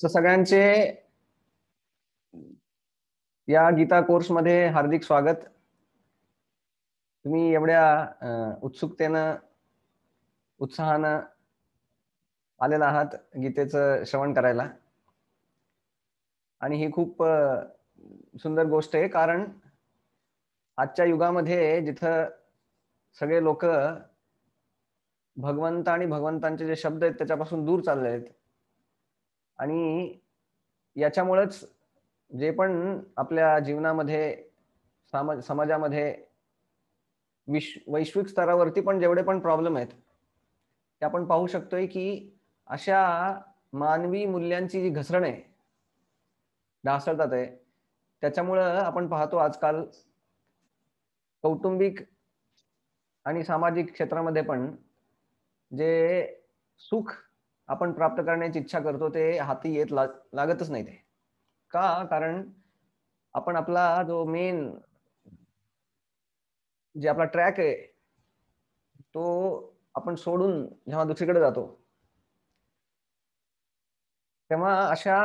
सगळ्यांचे या गीता कोर्स मध्ये हार्दिक स्वागत। तुम्ही एवढ्या उत्सुकतेनं उत्साहानं आलेला आहात गीतेचं श्रवण करायला, आणि ही खूप सुंदर गोष्ट आहे, कारण आजच्या युगामध्ये जिथं सगळे लोक भगवंत आणि भगवंतांचे जे शब्द आहेत त्याच्यापासून दूर चालले आहेत, आणि याच्यामुळेच जे पण आपल्या जीवनामध्ये समाजामध्ये वैश्विक स्तरावरती पण जेवढे पण प्रॉब्लेम आहेत ते आपण पाहू शकतोय की अशा मानवी मूल्यांची जी घसरण आहे, ढासळतात आहे, त्याच्यामुळं आपण पाहतो आजकाल कौटुंबिक आणि सामाजिक क्षेत्रामध्ये पण जे सुख आपण प्राप्त करण्याची इच्छा करतो ते हाती येत लागतच नाही। ते का? कारण आपण आपला जो मेन जे आपला ट्रॅक आहे तो आपण सोडून जेव्हा दुसरीकडे जातो तेव्हा अशा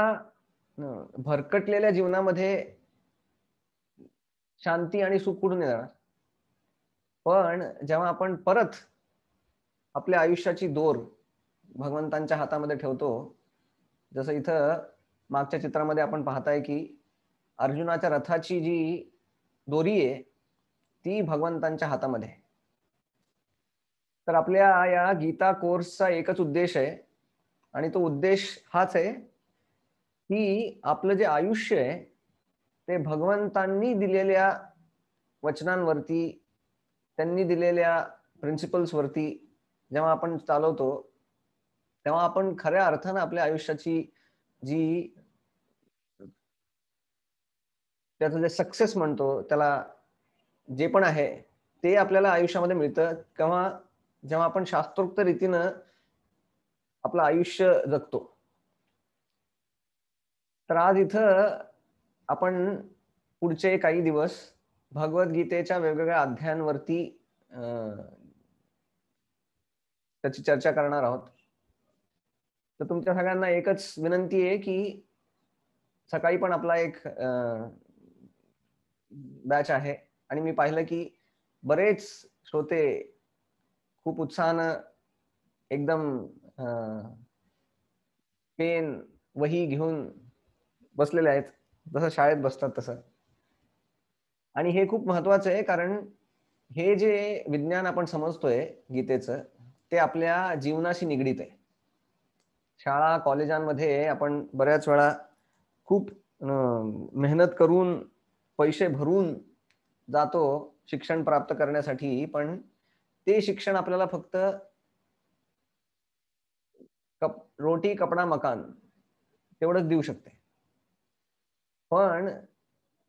भरकटलेल्या जीवनामध्ये शांती आणि सुख कुठून येणार? पण जेव्हा आपण परत आपल्या आयुष्याची दोर भगवंतांच्या हातामध्ये ठेवतो, जसं इथं मागच्या चित्रामध्ये आपण पाहताय की अर्जुनाच्या रथाची जी दोरी आहे ती भगवंतांच्या हातामध्ये आहे। तर आपल्या या गीता कोर्सचा एकच उद्देश आहे, आणि तो उद्देश हाच आहे की आपलं जे आयुष्य आहे ते भगवंतांनी दिलेल्या वचनांवरती, त्यांनी दिलेल्या प्रिन्सिपल्स वरती जेव्हा आपण चालवतो तेव्हा आपण खऱ्या अर्थानं आपल्या आयुष्याची जी त्याचं जे सक्सेस म्हणतो त्याला जे पण आहे ते आपल्याला आयुष्यामध्ये मिळतं जेव्हा आपण शास्त्रोक्त रीतीनं आपलं आयुष्य जगतो। तर आज इथं आपण पुढचे काही दिवस भगवद्गीतेच्या वेगवेगळ्या अध्यायांवरती त्याची चर्चा करणार आहोत। तर तुमच्या सगळ्यांना एकच विनंती आहे की सकाळी पण आपला एक बॅच आहे, आणि मी पाहिलं की बरेच श्रोते खूप उत्साहानं एकदम पेन वही घेऊन बसलेले आहेत, जसं शाळेत बसतात तसं। आणि हे खूप महत्वाचं आहे, कारण हे जे विज्ञान आपण समजतोय गीतेचं ते आपल्या जीवनाशी निगडीत आहे। शाळा कॉलेजांमध्ये आपण बऱ्याच वेळा खूप मेहनत करून पैसे भरून जातो शिक्षण प्राप्त करण्यासाठी, पण ते शिक्षण आपल्याला फक्त रोटी कपडा मकान तेवढंच देऊ शकते। पण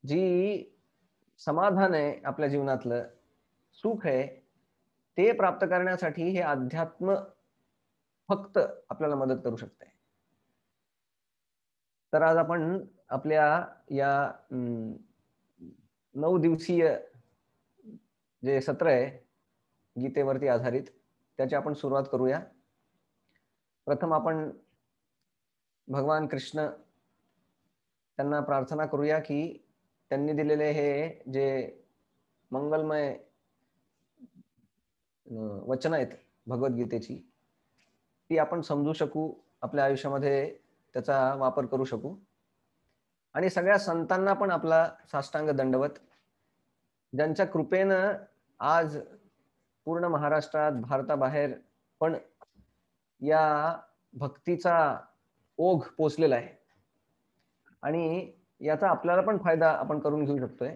जी समाधान आहे आपल्या जीवनातलं, सुख आहे, ते प्राप्त करण्यासाठी हे अध्यात्म फक्त आपल्याला मदत करू शकते। तर आज आपण आपल्या या 9 दिवसीय जे सत्र आहे गीतेवरती आधारित त्याची आपण सुरुवात करूया। प्रथम आपण भगवान कृष्ण त्यांना प्रार्थना करूया की त्यांनी दिलेले हे जे मंगलमय वचन आहेत भगवद्गीतेची ती आपण समजू शकू, आपल्या आयुष्यामध्ये त्याचा वापर करू शकू, आणि सगळ्या संतांना पण आपला साष्टांग दंडवत, ज्यांच्या कृपेनं आज पूर्ण महाराष्ट्रात भारताबाहेर पण या भक्तीचा ओघ पोचलेला आहे, आणि याचा आपल्याला पण फायदा आपण करून घेऊ शकतोय।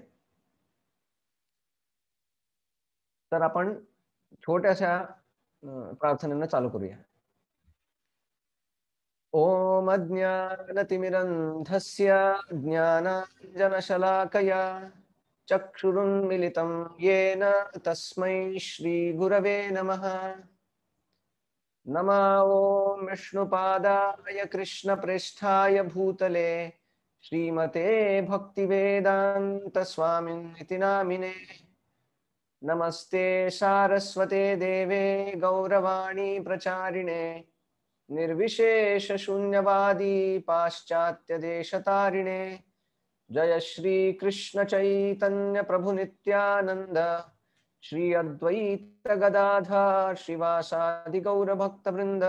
तर आपण छोट्याशा प्रार्थनेनं चालू करूया। ओम अज्ञानतिमिरन्धस्य ज्ञानाञ्जनशलाकया चक्षुरुन्मिलितं येन तस्मै श्रीगुरवे नमः। नमो ओम विष्णुपादाय कृष्णप्रेष्ठाय भूतले श्रीमते भक्तिवेदांत स्वामिनिति नामिने। नमस्ते सारस्वते देवे गौरवाणी प्रचारिणे निर्विशेष शून्यवादी पाश्चात्य देशतारिणे जय श्री कृष्ण चैतन्य प्रभु नित्यानंद श्री अद्वैत गदाधर श्रीवासादि गौर भक्त वृंद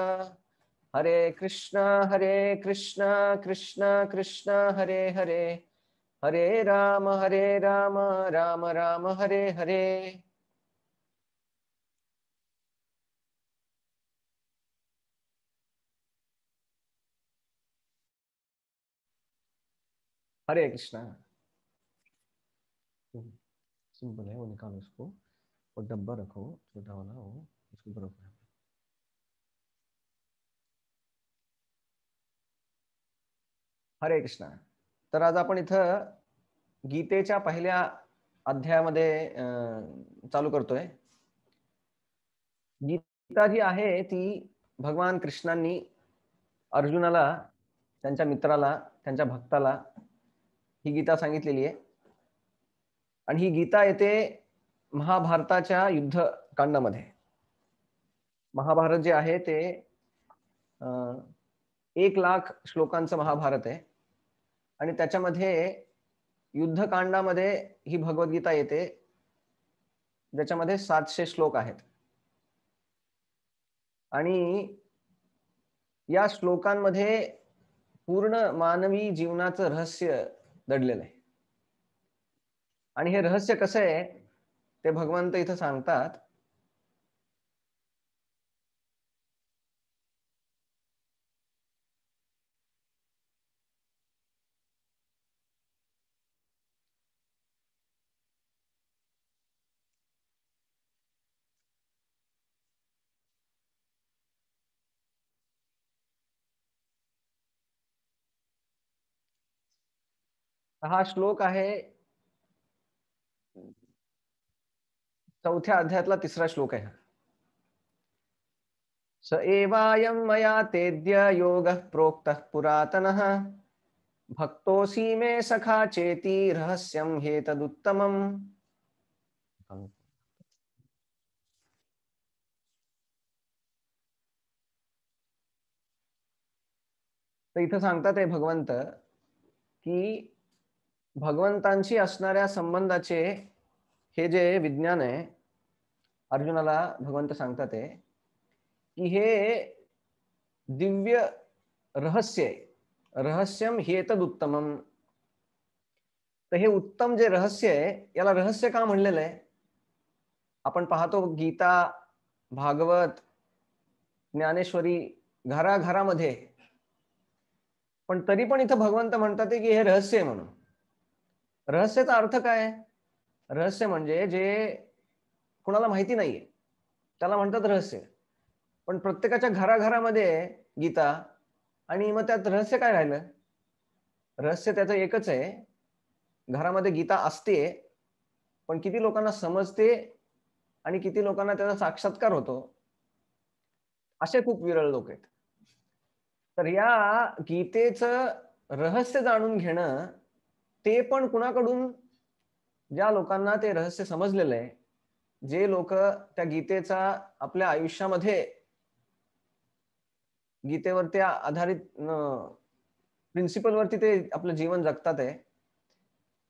हरे कृष्ण कृष्ण कृष्ण हरे हरे हरे राम राम राम हरे हरे। हरे कृष्णा। सिंपल है, वो निकालो इसको और डब्बा रखो छोटा वाला, वो उसके ऊपर रखो। हरे कृष्णा। तर आज आपण इथं गीतेच्या पहिल्या अध्यायामध्ये चालू करतोय। गीता जी आहे ती भगवान कृष्णांनी अर्जुनाला, त्यांच्या मित्राला, त्यांच्या भक्ताला ही गीता सांगितलेली आहे। आणि ही गीता येते महाभारताच्या युद्ध कांडामध्ये। महाभारत जे आहे ते 1,00,000 श्लोकांचं महाभारत आहे आणि त्याच्यामध्ये युद्धकांडामध्ये ही भगवद्गीता येते, ज्याच्यामध्ये 700 श्लोक आहेत। आणि या श्लोकांमध्ये पूर्ण मानवी जीवनाचं रहस्य दडलेलं आहे। आणि हे रहस्य कसं आहे ते भगवंत इथं सांगतात। हा श्लोक आहे 4थ्या अध्यायातला 3रा श्लोक आहे। स एवायं मया तेद्य योगः प्रोक्तः पुरातनः भक्तोऽसि मे सखा चेति रहस्यं ह्येतदुत्तमम्। तर इथं सांगतात आहे भगवंत की भगवंतांशी असणाऱ्या संबंधाचे हे जे विज्ञान आहे, अर्जुनाला भगवंत सांगतात आहे की हे दिव्य रहस्य आहे, रहस्यम ह्येतदुत्तमम्। तर हे उत्तम जे रहस्य आहे याला रहस्य का म्हणलेलं आहे? आपण पाहतो गीता, भागवत, ज्ञानेश्वरी घराघरामध्ये, पण तरी पण इथं भगवंत म्हणतात की हे रहस्य आहे म्हणून। रहस्याचा अर्थ काय? रहस्य म्हणजे जे कुणाला माहिती नाहीये त्याला म्हणतात रहस्य। पण प्रत्येकाच्या घराघरामध्ये गीता, आणि मग त्यात रहस्य काय राहिलं? रहस्य त्याचं एकच आहे, घरामध्ये गीता असते पण किती लोकांना समजते आणि किती लोकांना त्याचा साक्षात्कार होतो असे खूप विरळ लोक आहेत। तर या गीतेचं रहस्य जाणून घेणं ते पण कुणाकडून? ज्या लोकांना ते रहस्य समजलेलं आहे, जे लोक त्या गीतेचा आपल्या आयुष्यामध्ये गीतेवरती आधारित प्रिन्सिपलवरती ते आपलं जीवन जगतात आहे,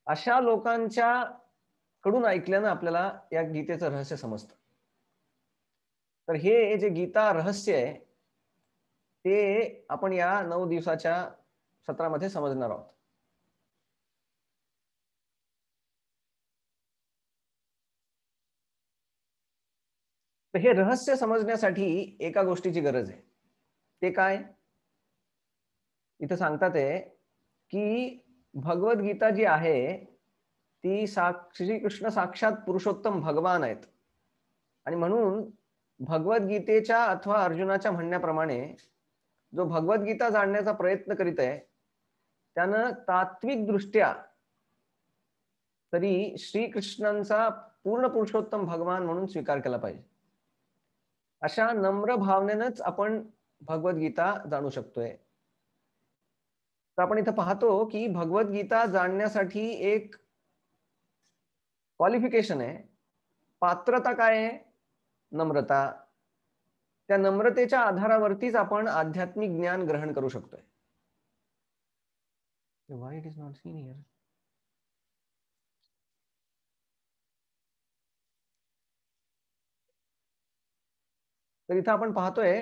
अशा लोकांच्या कडून ऐकल्यानं आपल्याला या गीतेचं रहस्य समजतं। तर हे जे गीता रहस्य आहे ते आपण या 9 दिवसाच्या सत्रामध्ये समजणार आहोत। तर हे रहस्य समजण्यासाठी एका गोष्टीची गरज आहे। ते काय? इथं सांगतात आहे की भगवद्गीता जी आहे ती श्रीकृष्ण साक्षात पुरुषोत्तम भगवान आहेत। आणि म्हणून भगवद्गीतेच्या अथवा अर्जुनाच्या म्हणण्याप्रमाणे जो भगवद्गीता जाणण्याचा प्रयत्न करीत आहे त्यानं तात्विक दृष्ट्या तरी श्रीकृष्णांचा पूर्ण पुरुषोत्तम भगवान म्हणून स्वीकार केला पाहिजे। अशा नम्र भावनेनंच आपण भगवद्गीता जाणू शकतोय। तर आपण इथं पाहतो की भगवद्गीता जाणण्यासाठी एक क्वालिफिकेशन आहे। पात्रता काय आहे? नम्रता। त्या नम्रतेच्या आधारावरतीच आपण आध्यात्मिक ज्ञान ग्रहण करू शकतोय. Why it is not seen here? तर इथं आपण पाहतोय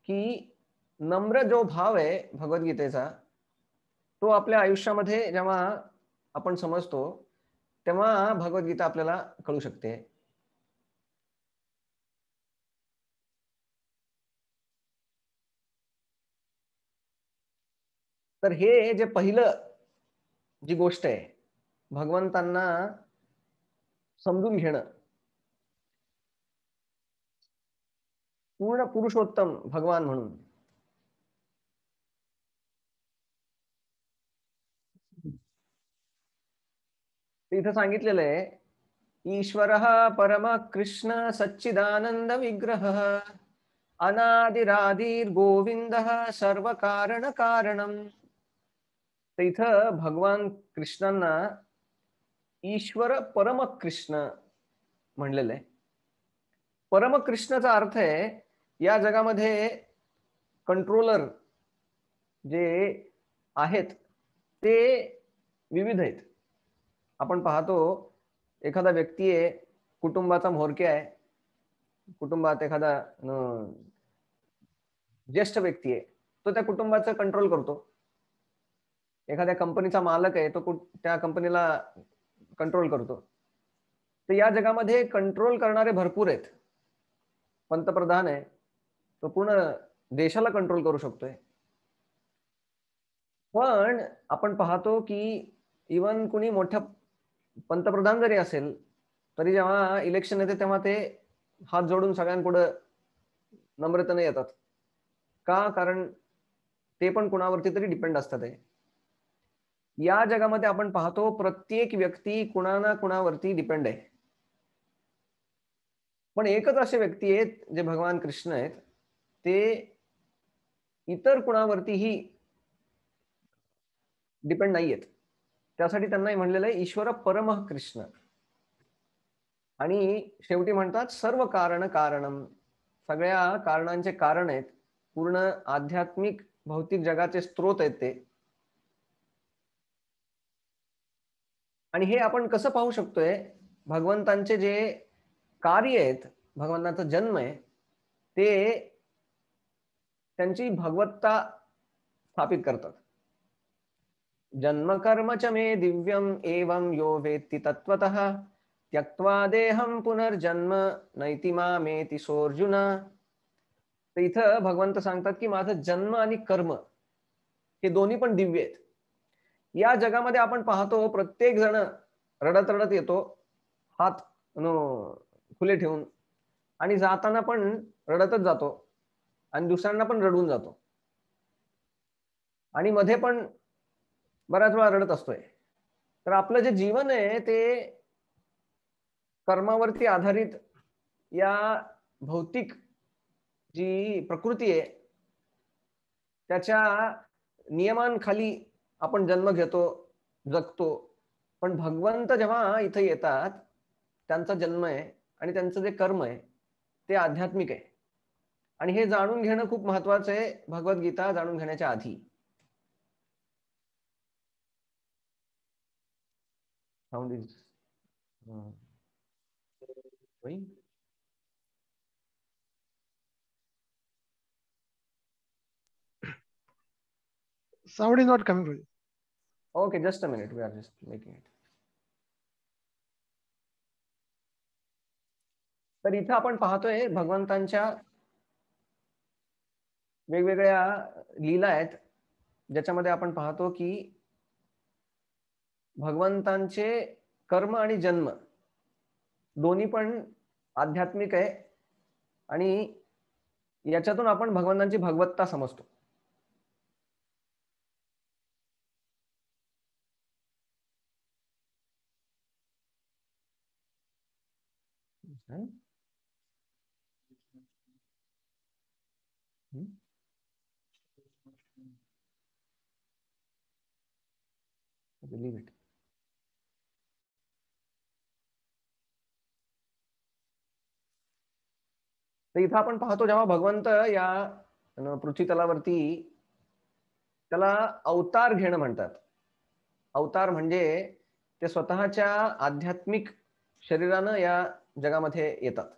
की नम्र जो भाव आहे भगवद्गीतेचा, तो आपल्या आयुष्यामध्ये जेव्हा आपण समजतो तेव्हा भगवद्गीता आपल्याला कळू शकते. तर हे जे पहिलं जी गोष्ट आहे भगवंतांना समजून घेणं, पूर्ण पुरुषोत्तम भगवान म्हणून. इथं सांगितलेलं आहे ईश्वर परम कृष्ण सच्चिदानंद विग्रह अनादिरादिर गोविंद सर्व कारण कारणम. तर इथं भगवान कृष्णांना ईश्वर परम कृष्ण म्हणलेलं आहे. परम कृष्णाचा अर्थ आहे या जगामध्ये कंट्रोलर जे आहेत ते विविध आहेत. आपण पाहतो एखादा व्यक्ती आहे, कुटुंबाचा म्होरक्या आहे, कुटुंबात एखादा ज्येष्ठ व्यक्ती आहे, तो त्या कुटुंबाचा कंट्रोल करतो. एखाद्या कंपनीचा मालक आहे, तो त्या कंपनीला कंट्रोल करतो. तर या जगामध्ये कंट्रोल करणारे भरपूर आहेत. पंतप्रधान आहे, तो पूर्ण देशाला कंट्रोल करू शकतोय. पण आपण पाहतो की इवन कुणी मोठा पंतप्रधान जरी असेल तरी जेव्हा इलेक्शन येते तेव्हा ते हात जोडून सगळ्यांपुढे नम्रतेने येतात. का? कारण ते पण कुणावरती तरी डिपेंड असतात. या जगामध्ये आपण पाहतो प्रत्येक व्यक्ती कुणा ना कुणावरती डिपेंड आहे. पण एकच असे व्यक्ती आहेत जे भगवान कृष्ण आहेत, ते इतर कुणावरतीही डिपेंड नाही आहेत. त्यासाठी त्यांना म्हणलेलं आहे ईश्वर परम कृष्ण. आणि शेवटी म्हणतात सर्व कारण कारणम, सगळ्या कारणांचे कारण आहेत, पूर्ण आध्यात्मिक भौतिक जगाचे स्रोत आहेत ते. आणि हे आपण कसं पाहू शकतोय? भगवंतांचे जे कार्य आहेत, भगवंतांचा जन्म आहे, ते त्यांची भगवत्ता स्थापित करतात. जन्म कर्म च मे दिव्यम एवं यो वेत्ति तत्वतः त्यक्त्वा देहम पुनर्जन्म नैति मामेति सोऽर्जुन. तर इथं भगवंत सांगतात की माझं जन्म आणि कर्म हे दोन्ही पण दिव्य आहेत. या जगामध्ये आपण पाहतो प्रत्येक जण रडत रडत येतो, हात खुले ठेवून, आणि जाताना पण रडतच जातो आणि दुसऱ्यांना पण रडून जातो, आणि मध्ये पण बऱ्याच वेळा रडत असतोय. तर आपलं जे जीवन आहे ते कर्मावरती आधारित या भौतिक जी प्रकृती आहे त्याच्या नियमांखाली आपण जन्म घेतो, जगतो. पण भगवंत जेव्हा इथे येतात, त्यांचा जन्म आहे आणि त्यांचं जे कर्म आहे ते आध्यात्मिक आहे. आणि हे जाणून घेणं खूप महत्वाचं आहे भगवद्गीता जाणून घेण्याच्या आधी. Sound is Sound is not coming, Rohit. Okay, just a minute. We are just making it. तर इथं आपण पाहतोय भगवंतांच्या वेगवेगळ्या लीला आहेत, ज्याच्यामध्ये आपण पाहतो की भगवंतांचे कर्म आणि जन्म दोन्ही पण आध्यात्मिक आहे, आणि याच्यातून आपण भगवंतांची भगवत्ता समजतो. Believe it. तर इथं आपण पाहतो जेव्हा भगवंत या पृथ्वी तलावरती, त्याला अवतार घेणं म्हणतात. अवतार म्हणजे ते स्वतःच्या आध्यात्मिक शरीरानं या जगामध्ये येतात.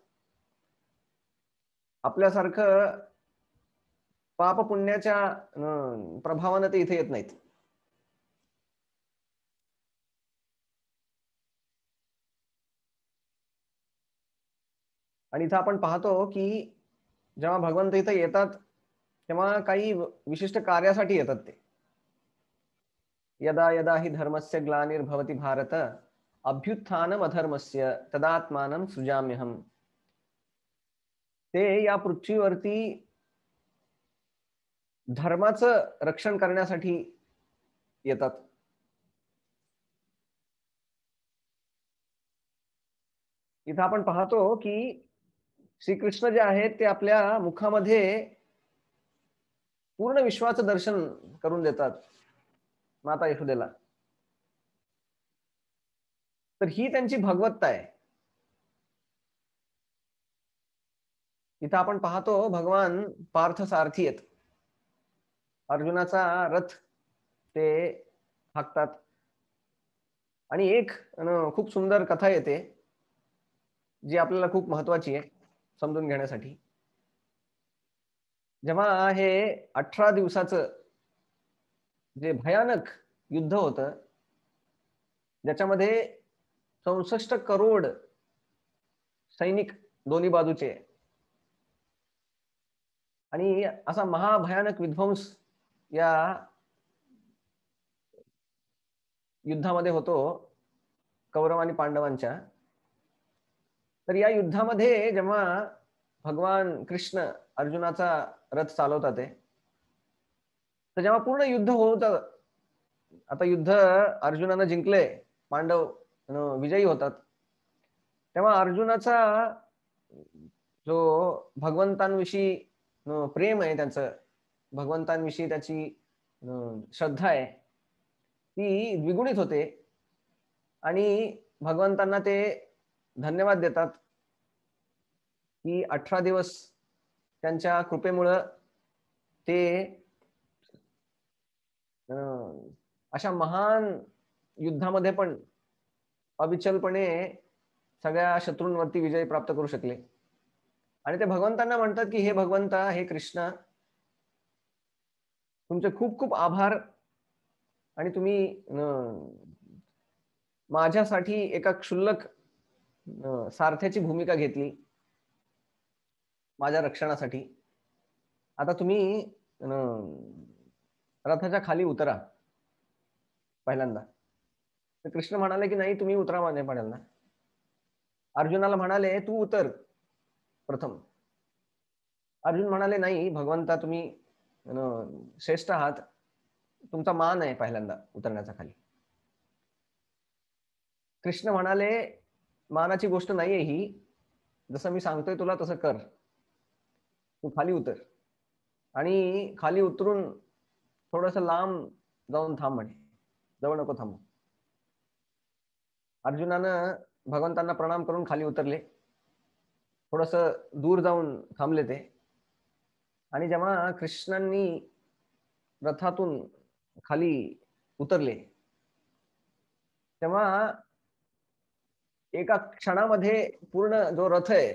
आपल्यासारखं पाप पुण्याच्या प्रभावानं ते इथे येत नाहीत. आणि इथं आपण पाहतो की जेव्हा भगवंत इथं येतात तेव्हा काही विशिष्ट कार्यासाठी येतात ते. यदा यदा हि धर्मस्य ग्लानिर्भवति भारत अभ्युत्थानम अधर्मस्य तदात्मानं सृजाम्यहम. ते या पृथ्वीवरती धर्माचं रक्षण करण्यासाठी येतात. इथं आपण पाहतो की श्रीकृष्ण जे आहेत ते आपल्या मुखामध्ये पूर्ण विश्वाचं दर्शन करून देतात माता यशोदेला. तर ही त्यांची भगवत्ता आहे. इथं आपण पाहतो भगवान पार्थ सारथी आहेत. अर्जुनाचा रथ ते हाकतात. आणि एक खूप सुंदर कथा येते जी आपल्याला खूप महत्वाची आहे समजून घेण्यासाठी. जेव्हा हे 18 दिवसाचं जे भयानक युद्ध होतं, ज्याच्यामध्ये 64 करोड सैनिक दोन्ही बाजूचे, आणि असा महाभयानक विध्वंस या युद्धामध्ये होतो कौरव आणि पांडवांच्या. तर या युद्धामध्ये जेव्हा भगवान कृष्ण अर्जुनाचा रथ चालवतात ते, तर जेव्हा पूर्ण युद्ध होत, आता युद्ध अर्जुनानं जिंकले, पांडव विजयी होतात, तेव्हा अर्जुनाचा जो भगवंतांविषयी प्रेम आहे, त्याचं भगवंतांविषयी त्याची श्रद्धा आहे, ती द्विगुणित होते. आणि भगवंतांना ते धन्यवाद देतात की 18 दिवस त्यांच्या कृपेमुळं ते अशा महान युद्धामध्ये पण अविचलपणे सगळ्या शत्रूंवरती विजय प्राप्त करू शकले. आणि ते भगवंतांना म्हणतात की हे भगवंता, हे कृष्ण, तुमचे खूप खूप आभार. आणि तुम्ही माझ्यासाठी एका क्षुल्लक सारथ्याची भूमिका घेतली माझ्या रक्षणासाठी. आता तुम्ही रथाच्या खाली उतरा पहिल्यांदा. तर कृष्ण म्हणाले की नाही, तुम्ही उतरा माझ्या पहिल्यांदा. अर्जुनाला म्हणाले तू उतर प्रथम. अर्जुन म्हणाले नाही भगवंता, तुम्ही श्रेष्ठ आहात, तुमचा मान आहे पहिल्यांदा उतरण्याचा खाली. कृष्ण म्हणाले मानाची गोष्ट नाहीये ही, जसं मी सांगतोय तुला तसं कर, तू खाली उतर. आणि खाली उतरून थोडस लांब जाऊन थांब म्हणे, जवळ नको थांबू. अर्जुनानं भगवंतांना प्रणाम करून खाली उतरले, थोडस दूर जाऊन थांबले ते. आणि जेव्हा कृष्णांनी रथातून खाली उतरले, तेव्हा एका क्षणामध्ये पूर्ण जो रथ आहे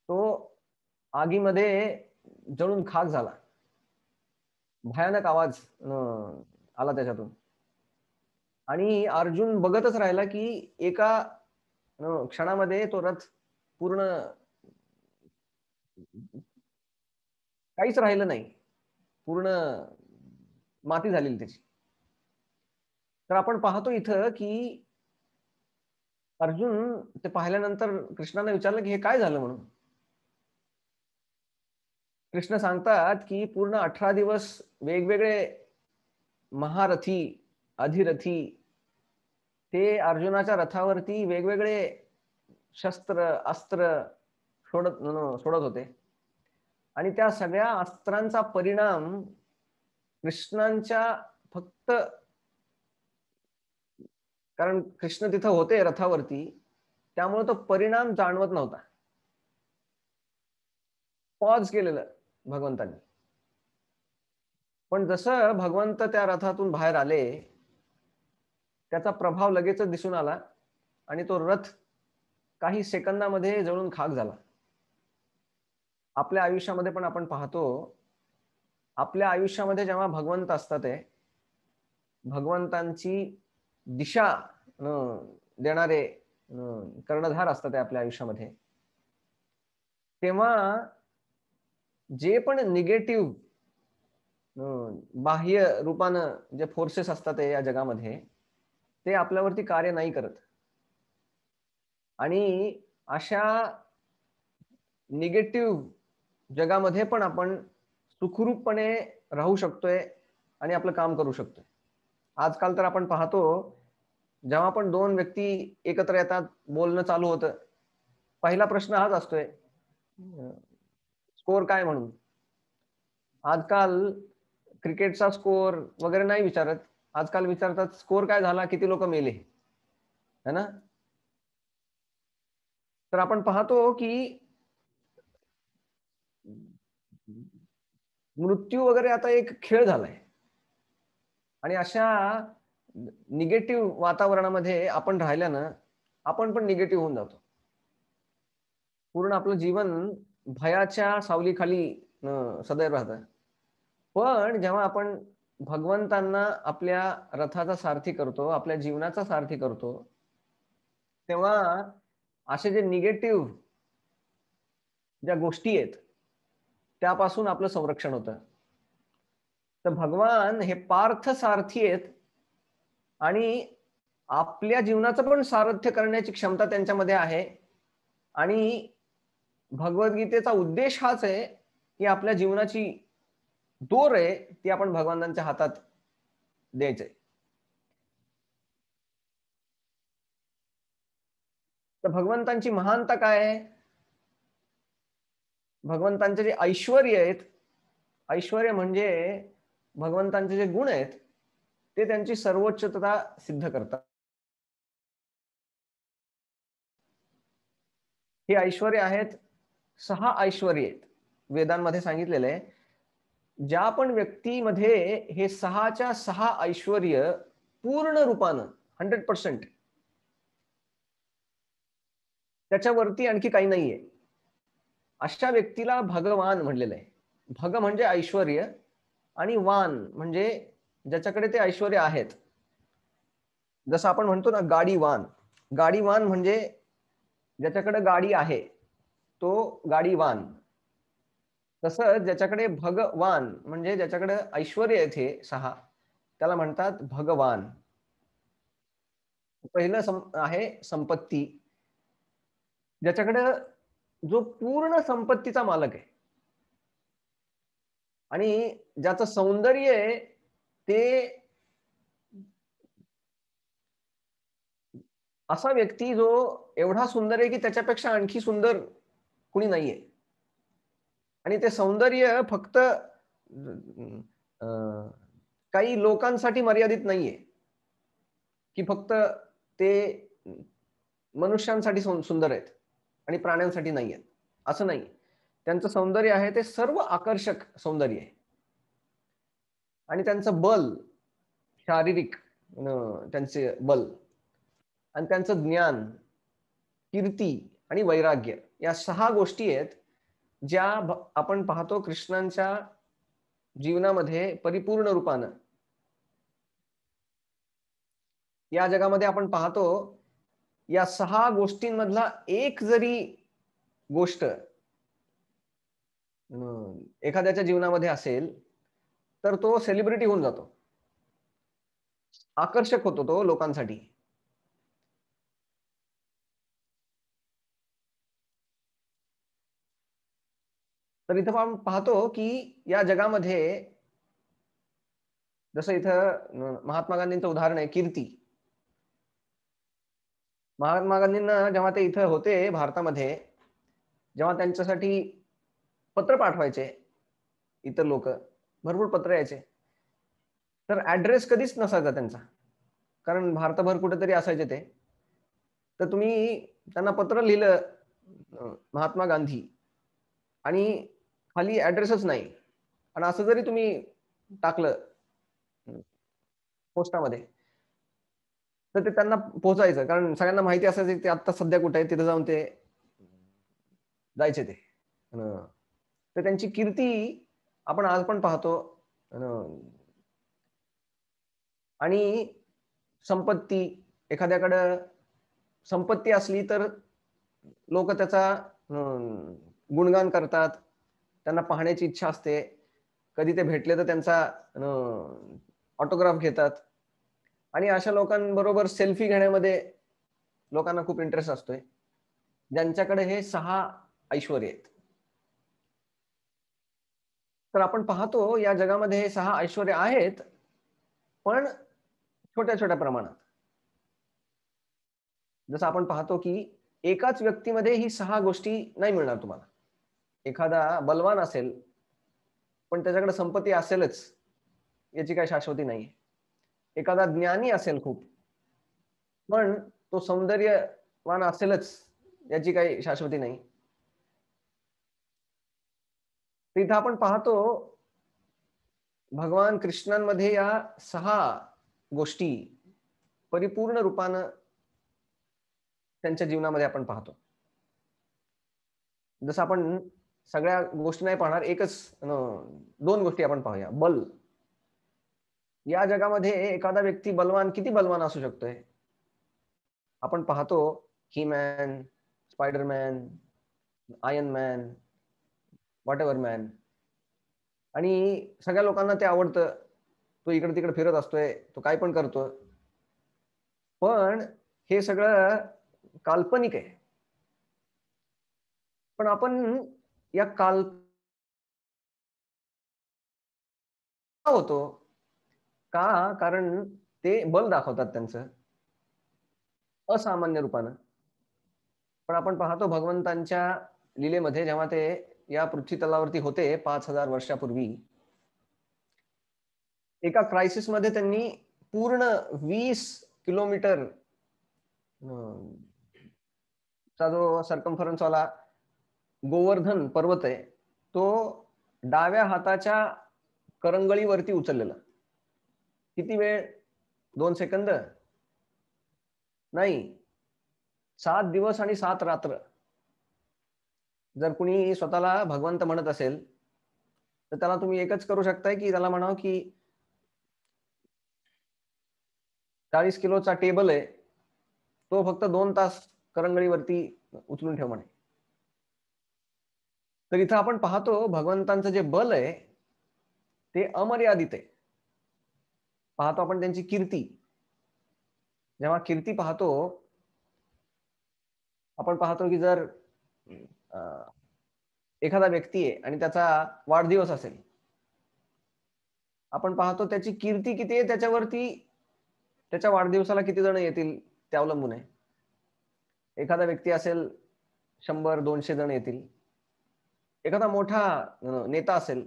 तो आगीमध्ये जळून खाक झाला. भयानक आवाज आला त्याच्यातून. आणि अर्जुन बघतच राहिला की एका क्षणामध्ये तो रथ पूर्ण काहीच राहिलं नाही, पूर्ण माती झालेली त्याची. तर आपण पाहतो इथं की अर्जुन ते पाहिल्यानंतर कृष्णाने विचारलं की हे काय झालं म्हणून. कृष्ण सांगतात की पूर्ण 18 दिवस वेगवेगळे महारथी, अधिरथी ते अर्जुनाच्या रथावरती वेगवेगळे शस्त्र अस्त्र सोडत सोडत होते. आणि त्या सगळ्या अस्त्रांचा परिणाम कृष्णांच्या फक्त, कारण कृष्ण तिथं होते रथावरती, त्यामुळे तो परिणाम जाणवत नव्हता. पॉज केलेलं भगवंतांनी. पण जसं भगवंत त्या रथातून बाहेर आले, त्याचा प्रभाव लगेचच दिसून आला आणि तो रथ काही सेकंदामध्ये जळून खाक झाला. आपल्या आयुष्यामध्ये पण आपण पाहतो, आपल्या आयुष्यामध्ये जेव्हा भगवंत असतात, भगवंतांची दिशा देणारे कर्णधार असतात आपल्या आयुष्यामध्ये, तेव्हा जे पण निगेटिव्ह बाह्य रूपानं जे फोर्सेस असतात या जगामध्ये, ते आपल्यावरती कार्य नाही करत. आणि अशा निगेटिव्ह जगामध्ये पण आपण सुखरूपपणे राहू शकतोय आणि आपलं काम करू शकतोय. आजकाल तर आपण पाहतो, जेव्हा पण दोन व्यक्ती एकत्र येतात, बोलणं चालू होतं, पहिला प्रश्न हाच असतोय, स्कोर काय म्हणून. आजकाल क्रिकेटचा स्कोर वगैरे नाही विचारत, आजकाल विचारतात स्कोर काय झाला, किती लोक मेले, है ना. तर आपण पाहतो की मृत्यू वगैरे आता एक खेळ झालाय आणि अशा निगेटिव्ह वातावरणामध्ये आपण राहिल्यानं आपण पण निगेटिव्ह होऊन जातो. पूर्ण आपलं जीवन भयाच्या सावलीखाली सदैव राहतं. पण जेव्हा आपण भगवंतांना आपल्या रथाचा सारथी करतो, आपल्या जीवनाचा सारथी करतो, तेव्हा असे जे निगेटिव्ह ज्या गोष्टी आहेत त्यापासून आपलं संरक्षण होतं. तर भगवान हे पार्थ सारथी आहेत आणि आपल्या जीवनाचं पण सारथ्य करण्याची क्षमता त्यांच्यामध्ये आहे. आणि भगवद्गीतेचा उद्देश हाच आहे की आपल्या जीवनाची दोर आहे ती आपण भगवंतांच्या हातात द्यायचंय. तर भगवंतांची महानता काय आहे? भगवंतांचे जे ऐश्वर्य आहेत, ऐश्वर्य म्हणजे भगवंतांचे जे गुण आहेत ते त्यांची सर्वोच्चता सिद्ध करतात. हे ऐश्वर्य आहेत, 6 ऐश्वर्य आहेत. वेदांमध्ये सांगितलेलं आहे, ज्या पण व्यक्तीमध्ये हे 6च्या 6 ऐश्वर्य पूर्ण रूपानं 100%, त्याच्यावरती आणखी काही नाहीये, अशा व्यक्तीला भगवान म्हणलेलं आहे. भग म्हणजे ऐश्वर्य आणि वान म्हणजे ज्याच्याकडे ते ऐश्वर्य आहेत. जसं आपण म्हणतो ना गाडीवान, गाडीवान म्हणजे ज्याच्याकडे गाडी आहे तो गाडीवान. तसं ज्याच्याकडे भगवान म्हणजे ज्याच्याकडे ऐश्वर्य येते 6, त्याला म्हणतात भगवान. पहिलं आहे संपत्ती, ज्याच्याकडे जो पूर्ण संपत्तीचा मालक आहे आणि ज्याचं सौंदर्य आहे ते असा व्यक्ती जो एवढा सुंदर आहे की त्याच्यापेक्षा आणखी सुंदर कुणी नाहीये. आणि ते सौंदर्य फक्त काही लोकांसाठी मर्यादित नाहीये की फक्त ते मनुष्यांसाठी सुंदर आहेत आणि प्राण्यांसाठी नाही आहेत, असं नाही. त्यांचं सौंदर्य आहे ते सर्व आकर्षक सौंदर्य आहे. आणि त्यांचं बल, शारीरिक त्यांचे बल आणि त्यांचं ज्ञान, कीर्ती आणि वैराग्य, या 6 गोष्टी आहेत ज्या आपण पाहतो कृष्णांच्या जीवनामध्ये परिपूर्ण रूपानं. या जगामध्ये आपण पाहतो या 6 गोष्टींमधला एक जरी गोष्ट एखाद्याच्या जीवनामध्ये असेल तर तो सेलिब्रिटी होऊन जातो, आकर्षक होतो तो लोकांसाठी. तर इथं आपण पाहतो की या जगामध्ये जसं इथं महात्मा गांधींचं उदाहरण आहे, कीर्ती. महात्मा गांधींना जेव्हा ते इथं होते भारतामध्ये, जेव्हा त्यांच्यासाठी पत्र पाठवायचे इतर लोक, भरपूर पत्र यायचे, तर ऍड्रेस कधीच नसायचा त्यांचा, कारण भारतभर कुठेतरी असायचे ते. तर तुम्ही त्यांना पत्र लिहिलं महात्मा गांधी आणि खाली ऍड्रेसच नाही, आणि असं जरी तुम्ही टाकलं पोस्टामध्ये तर ते त्यांना पोहोचायचं, कारण सगळ्यांना माहिती असायचं की ते आता सध्या कुठे आहे, तिथे जाऊन ते जायचे ते. तर त्यांची कीर्ती आपण आज पण पाहतो. आणि संपत्ती, एखाद्याकडं संपत्ती असली तर लोक त्याचा गुणगान करतात, त्यांना पाहण्याची इच्छा असते, कधी ते भेटले तर त्यांचा ऑटोग्राफ घेतात, आणि अशा लोकांबरोबर सेल्फी घेण्यामध्ये लोकांना खूप इंटरेस्ट असतोय, ज्यांच्याकडे हे 6 ऐश्वर्य आहेत. तर आपण पाहतो या जगामध्ये हे 6 ऐश्वर्य आहेत, पण छोट्या छोट्या प्रमाणात. जसं आपण पाहतो की एकाच व्यक्तीमध्ये ही 6 गोष्टी नाही मिळणार तुम्हाला. एखादा बलवान असेल, पण त्याच्याकडे संपत्ती असेलच, याची काही शाश्वती नाही. एखादा ज्ञानी असेल खूप, पण तो सौंदर्यवान असेलच, याची काही शाश्वती नाही. तिथं आपण पाहतो भगवान कृष्णांमध्ये या 6 गोष्टी परिपूर्ण रूपानं त्यांच्या जीवनामध्ये आपण पाहतो. जसं आपण सगळ्या गोष्टी नाही पाहणार, एकच 2 गोष्टी आपण पाहूया. बल. या जगामध्ये एखादा व्यक्ती बलवान, किती बलवान असू शकतोय? आपण पाहतो He Man, Spider Man, Iron Man, whatever man, आणि सगळ्या लोकांना ते आवडतं. तो इकडे तिकडे फिरत असतोय, तो काय पण करतो. पण हे सगळं काल्पनिक आहे. पण आपण या होतो का? कारण ते बल दाखवतात त्यांचं असामान्य रूपानं. पण आपण पाहतो भगवंतांच्या लीलेमध्ये, जेव्हा ते या पृथ्वी तलावरती होते 5000 वर्षापूर्वी, एका क्रायसिस मध्ये त्यांनी पूर्ण 20 किलोमीटर चा जो सर्कम्फरन्स वाला गोवर्धन पर्वत आहे, तो डाव्या हाताच्या करंगळीवरती उचललेला. किती वेळ? 2 सेकंद नाही, 7 दिवस आणि 7 रात्र. जर कुणी स्वतःला भगवंत म्हणत असेल, तर त्याला तुम्ही एकच करू शकताय की त्याला म्हणावं की 40 किलोचा टेबल आहे, तो फक्त 2 तास करंगळीवरती उचलून ठेव म्हणे. तर इथं आपण पाहतो भगवंतांचं जे बल आहे ते अमर्यादित आहे. पाहतो आपण त्यांची कीर्ती. जेव्हा कीर्ती पाहतो, आपण पाहतो की जर एखादा व्यक्ती आहे आणि त्याचा वाढदिवस असेल, आपण पाहतो त्याची कीर्ती किती आहे त्याच्यावरती, त्याच्या वाढदिवसाला किती जण येतील ते अवलंबून आहे. एखादा व्यक्ती असेल 100-200 जण येतील. एखादा मोठा नेता असेल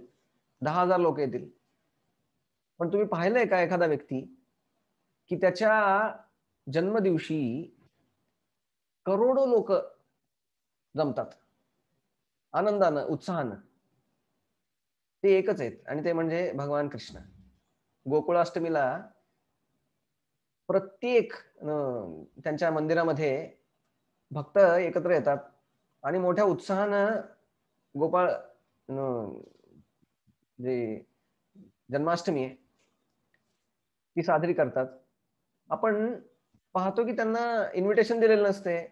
10,000 लोक येतील. पण तुम्ही पाहिलंय का एखादा व्यक्ती की त्याच्या जन्मदिवशी करोडो लोक जमतात आनंदानं, उत्साहानं? ते एकच आहेत, आणि ते म्हणजे भगवान कृष्ण. गोकुळाष्टमीला प्रत्येक त्यांच्या मंदिरामध्ये भक्त एकत्र येतात आणि मोठ्या उत्साहानं गोपाळ जे जन्माष्टमी आहे ती साजरी करतात. आपण पाहतो की त्यांना इन्व्हिटेशन दिलेलं नसते,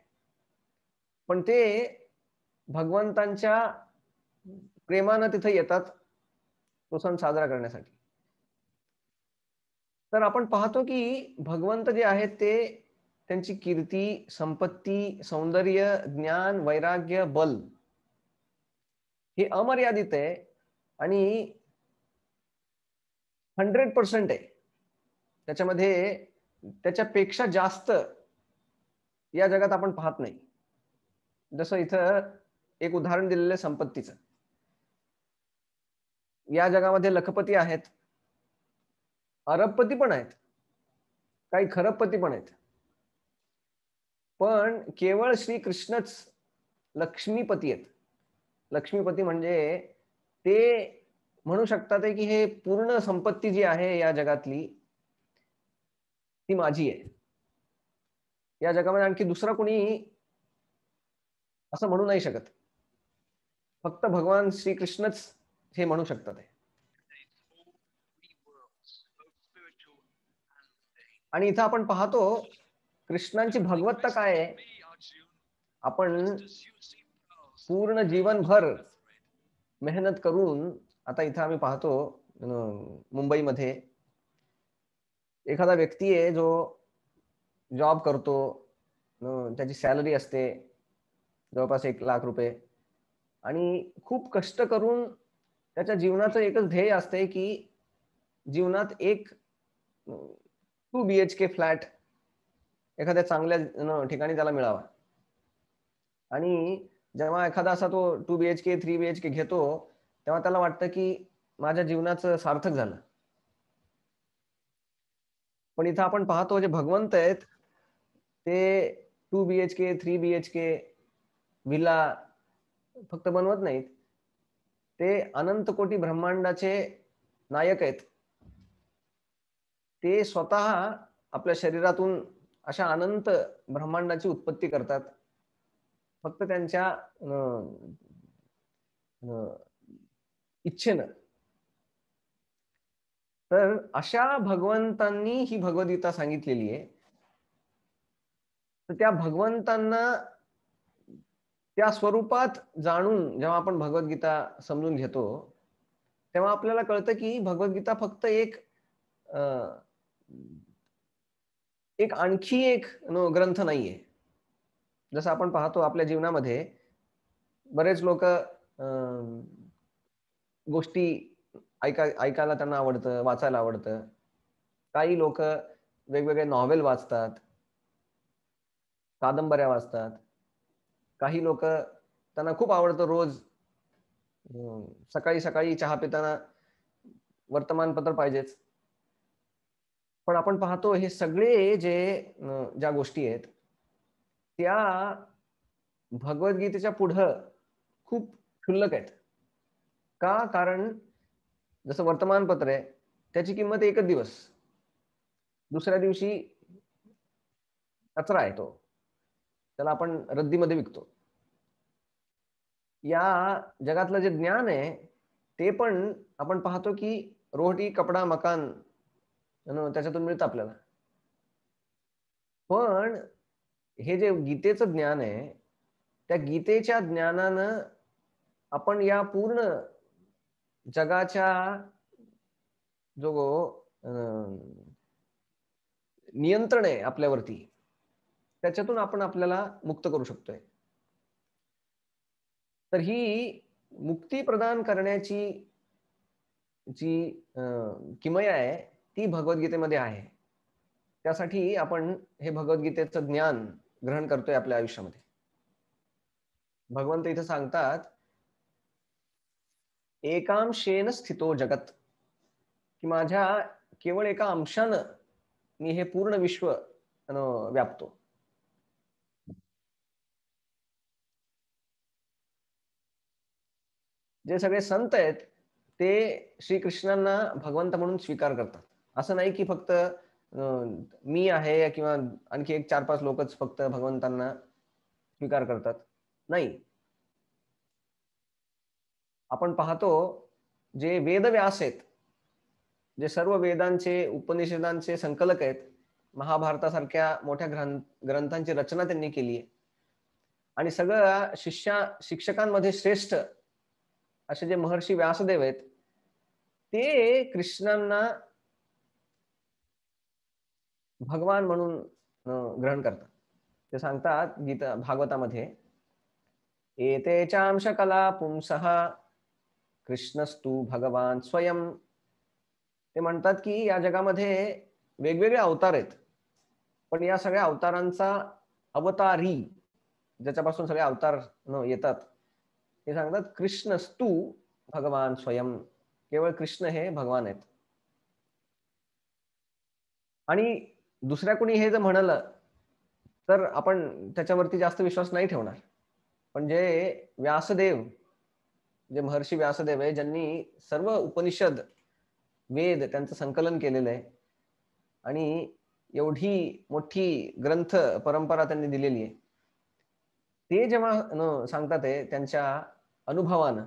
पण ते भगवंतांच्या प्रेमानं तिथे येतात तो सण साजरा करण्यासाठी. तर आपण पाहतो की भगवंत जे आहेत ते त्यांची कीर्ती, संपत्ती, सौंदर्य, ज्ञान, वैराग्य, बल हे अमर्यादित आहे आणि 100% आहे. त्याच्यामध्ये त्याच्यापेक्षा जास्त या जगात आपण पाहत नाही. जसं इथं एक उदाहरण दिलेलं संपत्तीचं. या जगामध्ये लखपती आहेत, अरबपती पण आहेत, काही खरबपती पण आहेत. पण केवळ श्रीकृष्णच लक्ष्मीपती आहेत. लक्ष्मीपती म्हणजे ते म्हणू शकतात की हे पूर्ण संपत्ती जी आहे या जगातली ती माझी आहे. या जगामध्ये आणखी दुसरा कोणी असं म्हणू नाही शकत. फक्त भगवान श्रीकृष्णच हे म्हणू शकतात. आणि इथं आपण पाहतो कृष्णांची भगवत्ता काय आहे. आपण पूर्ण जीवनभर मेहनत करून, आता इथं आम्ही पाहतो मुंबईमध्ये एखादा व्यक्ती आहे जो जॉब करतो, त्याची सॅलरी असते जवळपास 1,00,000 रुपये, आणि खूप कष्ट करून त्याच्या जीवनाचं एकच ध्येय असते की जीवनात एक 2 BHK फ्लॅट एखाद्या चांगल्या ठिकाणी त्याला मिळावा. आणि जेव्हा एखादा असा तो 2 BHK 3 BHK घेतो तेव्हा त्याला वाटतं की माझ्या जीवनाचं सार्थक झालं. पण इथं आपण पाहतो जे भगवंत आहेत ते 2 BHK 3 BHK विला फक्त बनवत नाहीत, ते अनंत कोटी ब्रह्मांडाचे नायक आहेत. ते स्वतः आपल्या शरीरातून अशा अनंत ब्रह्मांडाची उत्पत्ती करतात फक्त त्यांच्या इच्छेनं. तर अशा भगवंतांनी ही भगवद्गीता सांगितलेली आहे. तर त्या भगवंतांना त्या स्वरूपात जाणून जेव्हा आपण भगवद्गीता समजून घेतो तेव्हा आपल्याला कळतं की भगवद्गीता फक्त एक आणखी एक ग्रंथ नाहीये. जसं आपण पाहतो आपल्या जीवनामध्ये बरेच लोक गोष्टी ऐकायला त्यांना आवडतं, वाचायला आवडतं. काही लोक वेगवेगळे नॉव्हेल वाचतात, कादंबऱ्या वाचतात. काही लोक त्यांना खूप आवडतं रोज सकाळी सकाळी चहा पिताना वर्तमानपत्र पाहिजेच. पण आपण पाहतो हे सगळे ज्या गोष्टी आहेत त्या भगवद्गीतेच्या पुढं खूप क्षुल्लक आहेत. का? कारण जसं वर्तमानपत्र आहे त्याची किंमत एकच दिवस, दुसऱ्या दिवशी कचरा आहे तो, त्याला आपण रद्दीमध्ये विकतो. या जगातलं जे ज्ञान आहे ते पण आपण पाहतो की रोटी कपडा मकान त्याच्यातून मिळतं आपल्याला. पण हे जे गीतेचं ज्ञान आहे त्या गीतेच्या ज्ञानानं आपण या पूर्ण जगाच्या जो नियंत्रण आहे आपल्यावरती त्याच्यातून आपण आपल्याला मुक्त करू शकतोय. तर ही मुक्ती प्रदान करण्याची जी किमया आहे ती भगवद्गीतेमध्ये आहे. त्यासाठी आपण हे भगवद्गीतेचं ज्ञान ग्रहण करतोय आपल्या आयुष्यामध्ये. भगवंत इथे सांगतात एकांशेन स्थितो जगत, की माझ्या केवळ एका अंशानं मी हे पूर्ण विश्व व्यापतो. जे सगळे संत आहेत ते श्रीकृष्णांना भगवंत म्हणून स्वीकार करतात. असं नाही की फक्त मी आहे किंवा आणखी एक 4-5 लोकच फक्त भगवंतांना स्वीकार करतात. नाही, आपण पाहतो जे वेदव्यास आहेत, जे सर्व वेदांचे उपनिषदांचे संकलक आहेत, महाभारतासारख्या मोठ्या ग्रंथांची रचना त्यांनी केली आहे आणि सगळ्या शिक्षकांमध्ये श्रेष्ठ असे जे महर्षी व्यासदेव आहेत ते कृष्णांना भगवान म्हणून ग्रहण करतात. ते सांगतात गीता भागवतामध्ये एते चांश कला पुंसः कृष्णस्तु भगवान स्वयं. ते म्हणतात की या जगामध्ये वेगवेगळे अवतार आहेत पण या सगळ्या अवतारांचा अवतारी ज्याच्यापासून सगळे अवतार येतात ते सांगतात कृष्णस्तु भगवान स्वयं. केवळ कृष्ण हे भगवान आहेत. आणि दुसऱ्या कोणी हे जर म्हणालं तर आपण त्याच्यावरती जास्त विश्वास नाही ठेवणार. पण जे व्यासदेव जे महर्षी व्यासदेव आहे, ज्यांनी सर्व उपनिषद वेद त्यांचं संकलन केलेलं आहे आणि एवढी मोठी ग्रंथ परंपरा त्यांनी दिलेली आहे. ते जेव्हा सांगतात आहे त्यांच्या अनुभवानं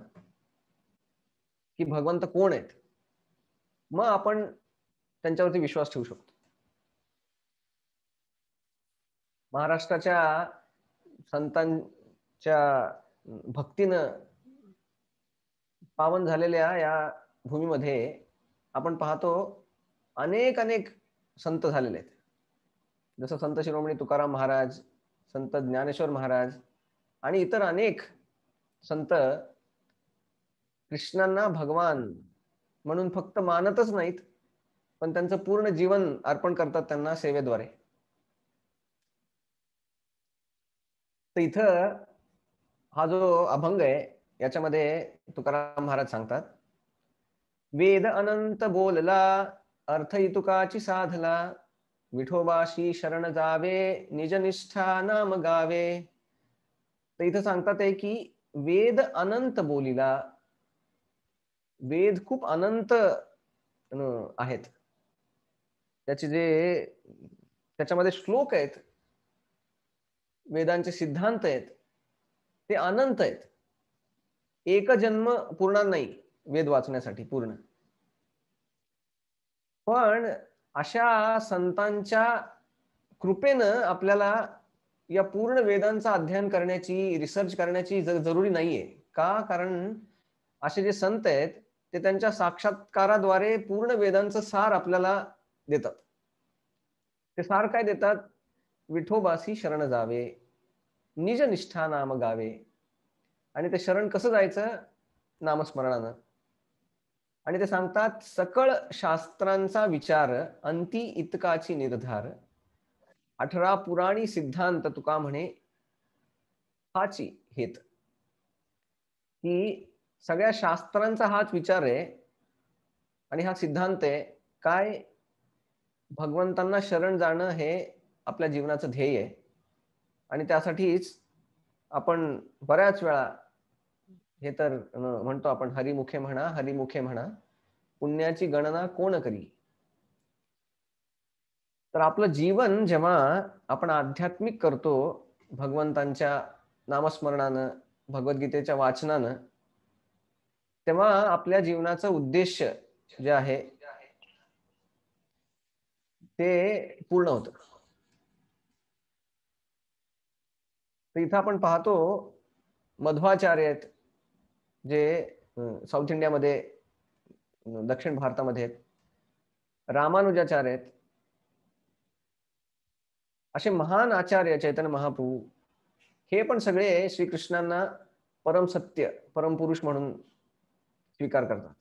की भगवंत कोण आहेत, मग आपण त्यांच्यावरती विश्वास ठेवू शकतो. महाराष्ट्राच्या संतांच्या भक्तीनं पावन झालेल्या या भूमीमध्ये आपण पाहतो अनेक अनेक संत झालेले आहेत. जसं संत शिरोमणी तुकाराम महाराज, संत ज्ञानेश्वर महाराज आणि इतर अनेक संत कृष्णांना भगवान म्हणून फक्त मानतच नाहीत, पण त्यांचं पूर्ण जीवन अर्पण करतात त्यांना सेवेद्वारे. तर इथं हा जो अभंग आहे याच्यामध्ये तुकाराम महाराज सांगतात, वेद अनंत बोलला अर्थ इतुकाची साधला, विठोबाशी शरण जावे निजनिष्ठा नाम गावे. तर इथं सांगतात आहे की वेद अनंत बोलिला, वेद खूप अनंत आहेत, त्याचे जे त्याच्यामध्ये श्लोक आहेत, वेदांचे सिद्धांत आहेत, ते अनंत आहेत. एक जन्म पुरणार नाही वेद वाचण्यासाठी पूर्ण. पण अशा संतांच्या कृपेनं आपल्याला या पूर्ण वेदांचा अध्ययन करण्याची, रिसर्च करण्याची जरुरी नाहीये. का? कारण असे जे संत आहेत ते त्यांच्या साक्षात्काराद्वारे पूर्ण वेदांचं सार आपल्याला देतात. ते सार काय देतात? विठोबासी शरण जावे निज निष्ठा नाम गावे. आणि ते शरण कसं जायचं? नामस्मरणानं. आणि ते सांगतात सकळ शास्त्रांचा विचार अंती इतकाची निर्धार, 18 पुराणी सिद्धांत तुका म्हणे हाची हेत. की सगळ्या शास्त्रांचा हाच विचार आहे आणि हा सिद्धांत आहे काय? भगवंतांना शरण जाणं हे आपल्या जीवनाचं ध्येय आहे. आणि त्यासाठीच आपण बऱ्याच वेळा हे तर म्हणतो आपण, हरिमुखे म्हणा हरिमुखे म्हणा पुण्याची गणना कोण करी. तर आपलं जीवन जेव्हा आपण आध्यात्मिक करतो भगवंतांच्या नामस्मरणानं, भगवद्गीतेच्या वाचनानं, तेव्हा आपल्या जीवनाचं उद्देश जे आहे ते पूर्ण होतं. तर इथं आपण पाहतो मध्वाचार्य आहेत जे साऊथ इंडियामध्ये, दक्षिण भारतामध्ये आहेत. रामानुजाचार्य आहेत. असे महान आचार्य चैतन्य महाप्रभू हे पण सगळे श्रीकृष्णांना परम सत्य, परम पुरुष म्हणून स्वीकार करतात.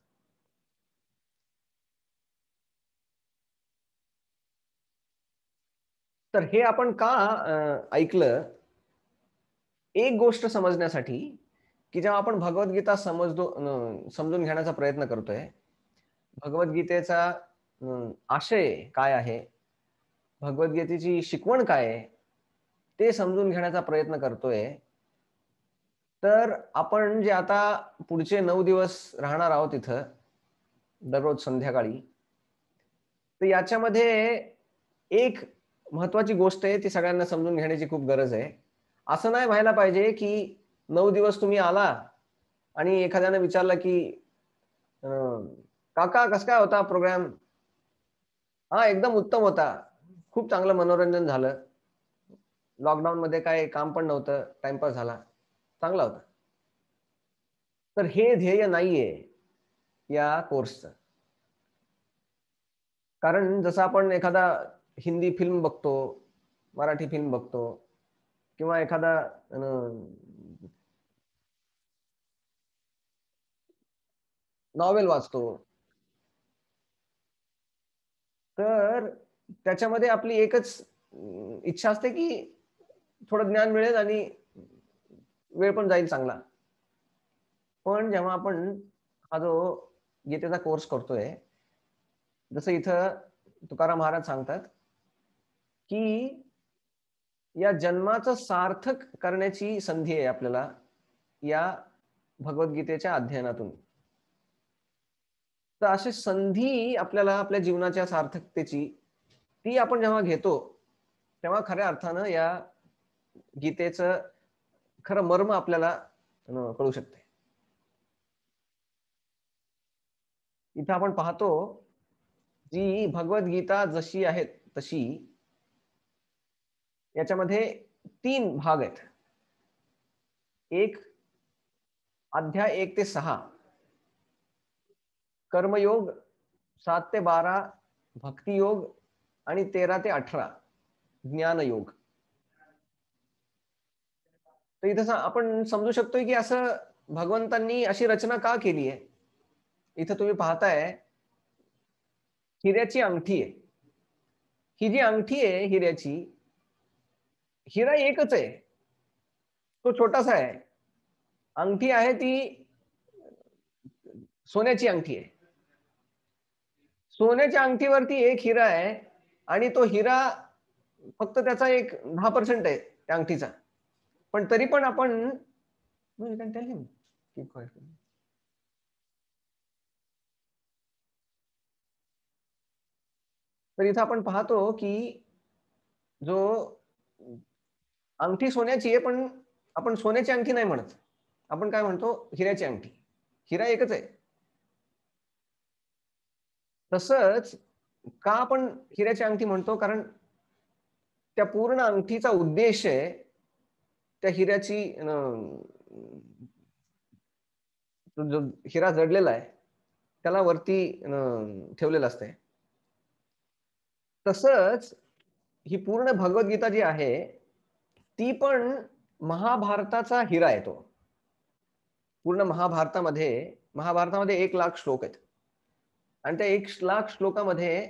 तर हे आपण का ऐकलं? एक गोष्ट समजण्यासाठी की जेव्हा आपण भगवद्गीता समजून घेण्याचा प्रयत्न करतोय, भगवद्गीतेचा आशय काय आहे, भगवद्गीतेची शिकवण काय आहे, ते समजून घेण्याचा प्रयत्न करतोय. तर आपण जे आता पुढचे 9 दिवस राहणार आहोत इथं दररोज संध्याकाळी, तर याच्यामध्ये एक महत्वाची गोष्ट आहे ती सगळ्यांना समजून घेण्याची खूप गरज आहे. असं नाही व्हायला पाहिजे की 9 दिवस तुम्ही आला आणि एखाद्याने विचारलं की काका कसं काय होता प्रोग्राम? हा एकदम उत्तम होता, खूप चांगलं मनोरंजन झालं, लॉकडाऊन मध्ये काय काम पण नव्हतं, टाइमपास झाला, चांगला होता. तर हे ध्येय नाहीये या कोर्सचं. कारण जसं आपण एखादा हिंदी फिल्म बघतो, मराठी फिल्म बघतो किंवा एखादा नॉवेल वाचतो, तर त्याच्यामध्ये आपली एकच इच्छा असते की थोडं ज्ञान मिळेल आणि वेळ पण जाईल चांगला. पण जेव्हा आपण हा जो गीतेचा कोर्स करतोय, जसं इथं तुकाराम महाराज सांगतात की या जन्माचं सार्थक करण्याची संधी आहे आपल्याला या भगवद्गीतेच्या अध्ययनातून. तर अशी संधी आपल्याला आपल्या जीवनाच्या सार्थकतेची ती आपण जेव्हा घेतो, तेव्हा खऱ्या अर्थानं या गीतेचं खरं मर्म आपल्याला कळू शकते. इथं आपण पाहतो, जी भगवद्गीता जशी आहे तशी याच्यामध्ये 3 भाग आहेत. एक अध्याय 1 ते 6 कर्मयोग, 7 ते 12 भक्तियोग आणि 13 ते 18 ज्ञानयोग. तर इथं आपण समजू शकतोय की असं भगवंतांनी अशी रचना का केली आहे. इथं तुम्ही पाहताय हिऱ्याची अंगठी आहे. ही जी अंगठी आहे हिऱ्याची, हिरा एकच आहे, तो छोटासा आहे. अंगठी आहे ती सोन्याची अंगठी आहे. सोन्याच्या अंगठीवरती एक हिरा आहे आणि तो हिरा फक्त त्याचा एक 10% आहे त्या अंगठीचा. पण तरी पण आपण तर इथं आपण पाहतो की जो अंगठी सोन्याची आहे, पण आपण सोन्याची अंगठी नाही म्हणत. आपण काय म्हणतो, हिऱ्याची अंगठी. हिरा एकच आहे. तसंच का आपण हिऱ्याची अंगठी म्हणतो, कारण त्या पूर्ण अंगठीचा उद्देश आहे त्या हिऱ्याची जो हिरा जडलेला आहे त्याला वरती ठेवलेलं असते. तसंच ही पूर्ण भगवद्गीता जी आहे ती पण महाभारताचा हिरा आहे. तो पूर्ण महाभारतामध्ये 1,00,000 श्लोक आहेत आणि त्या 1,00,000 श्लोकामध्ये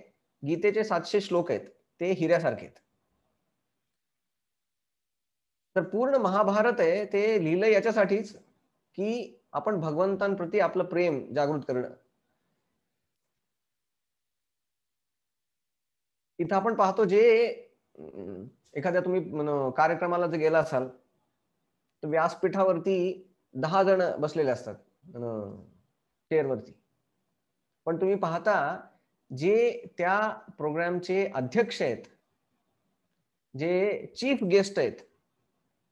गीतेचे 700 श्लोक आहेत, ते हिऱ्यासारखे आहेत. तर पूर्ण महाभारत आहे ते लिहिलं याच्यासाठीच की आपण भगवंतांप्रती आपलं प्रेम जागृत करणं. इथं आपण पाहतो जे एखाद्या तुम्ही कार्यक्रमाला जर गेला असाल तर व्यासपीठावरती 10 जण बसलेले असतात चेअरवरती. पण तुम्ही पाहता जे त्या प्रोग्रामचे अध्यक्ष आहेत, जे चीफ गेस्ट आहेत,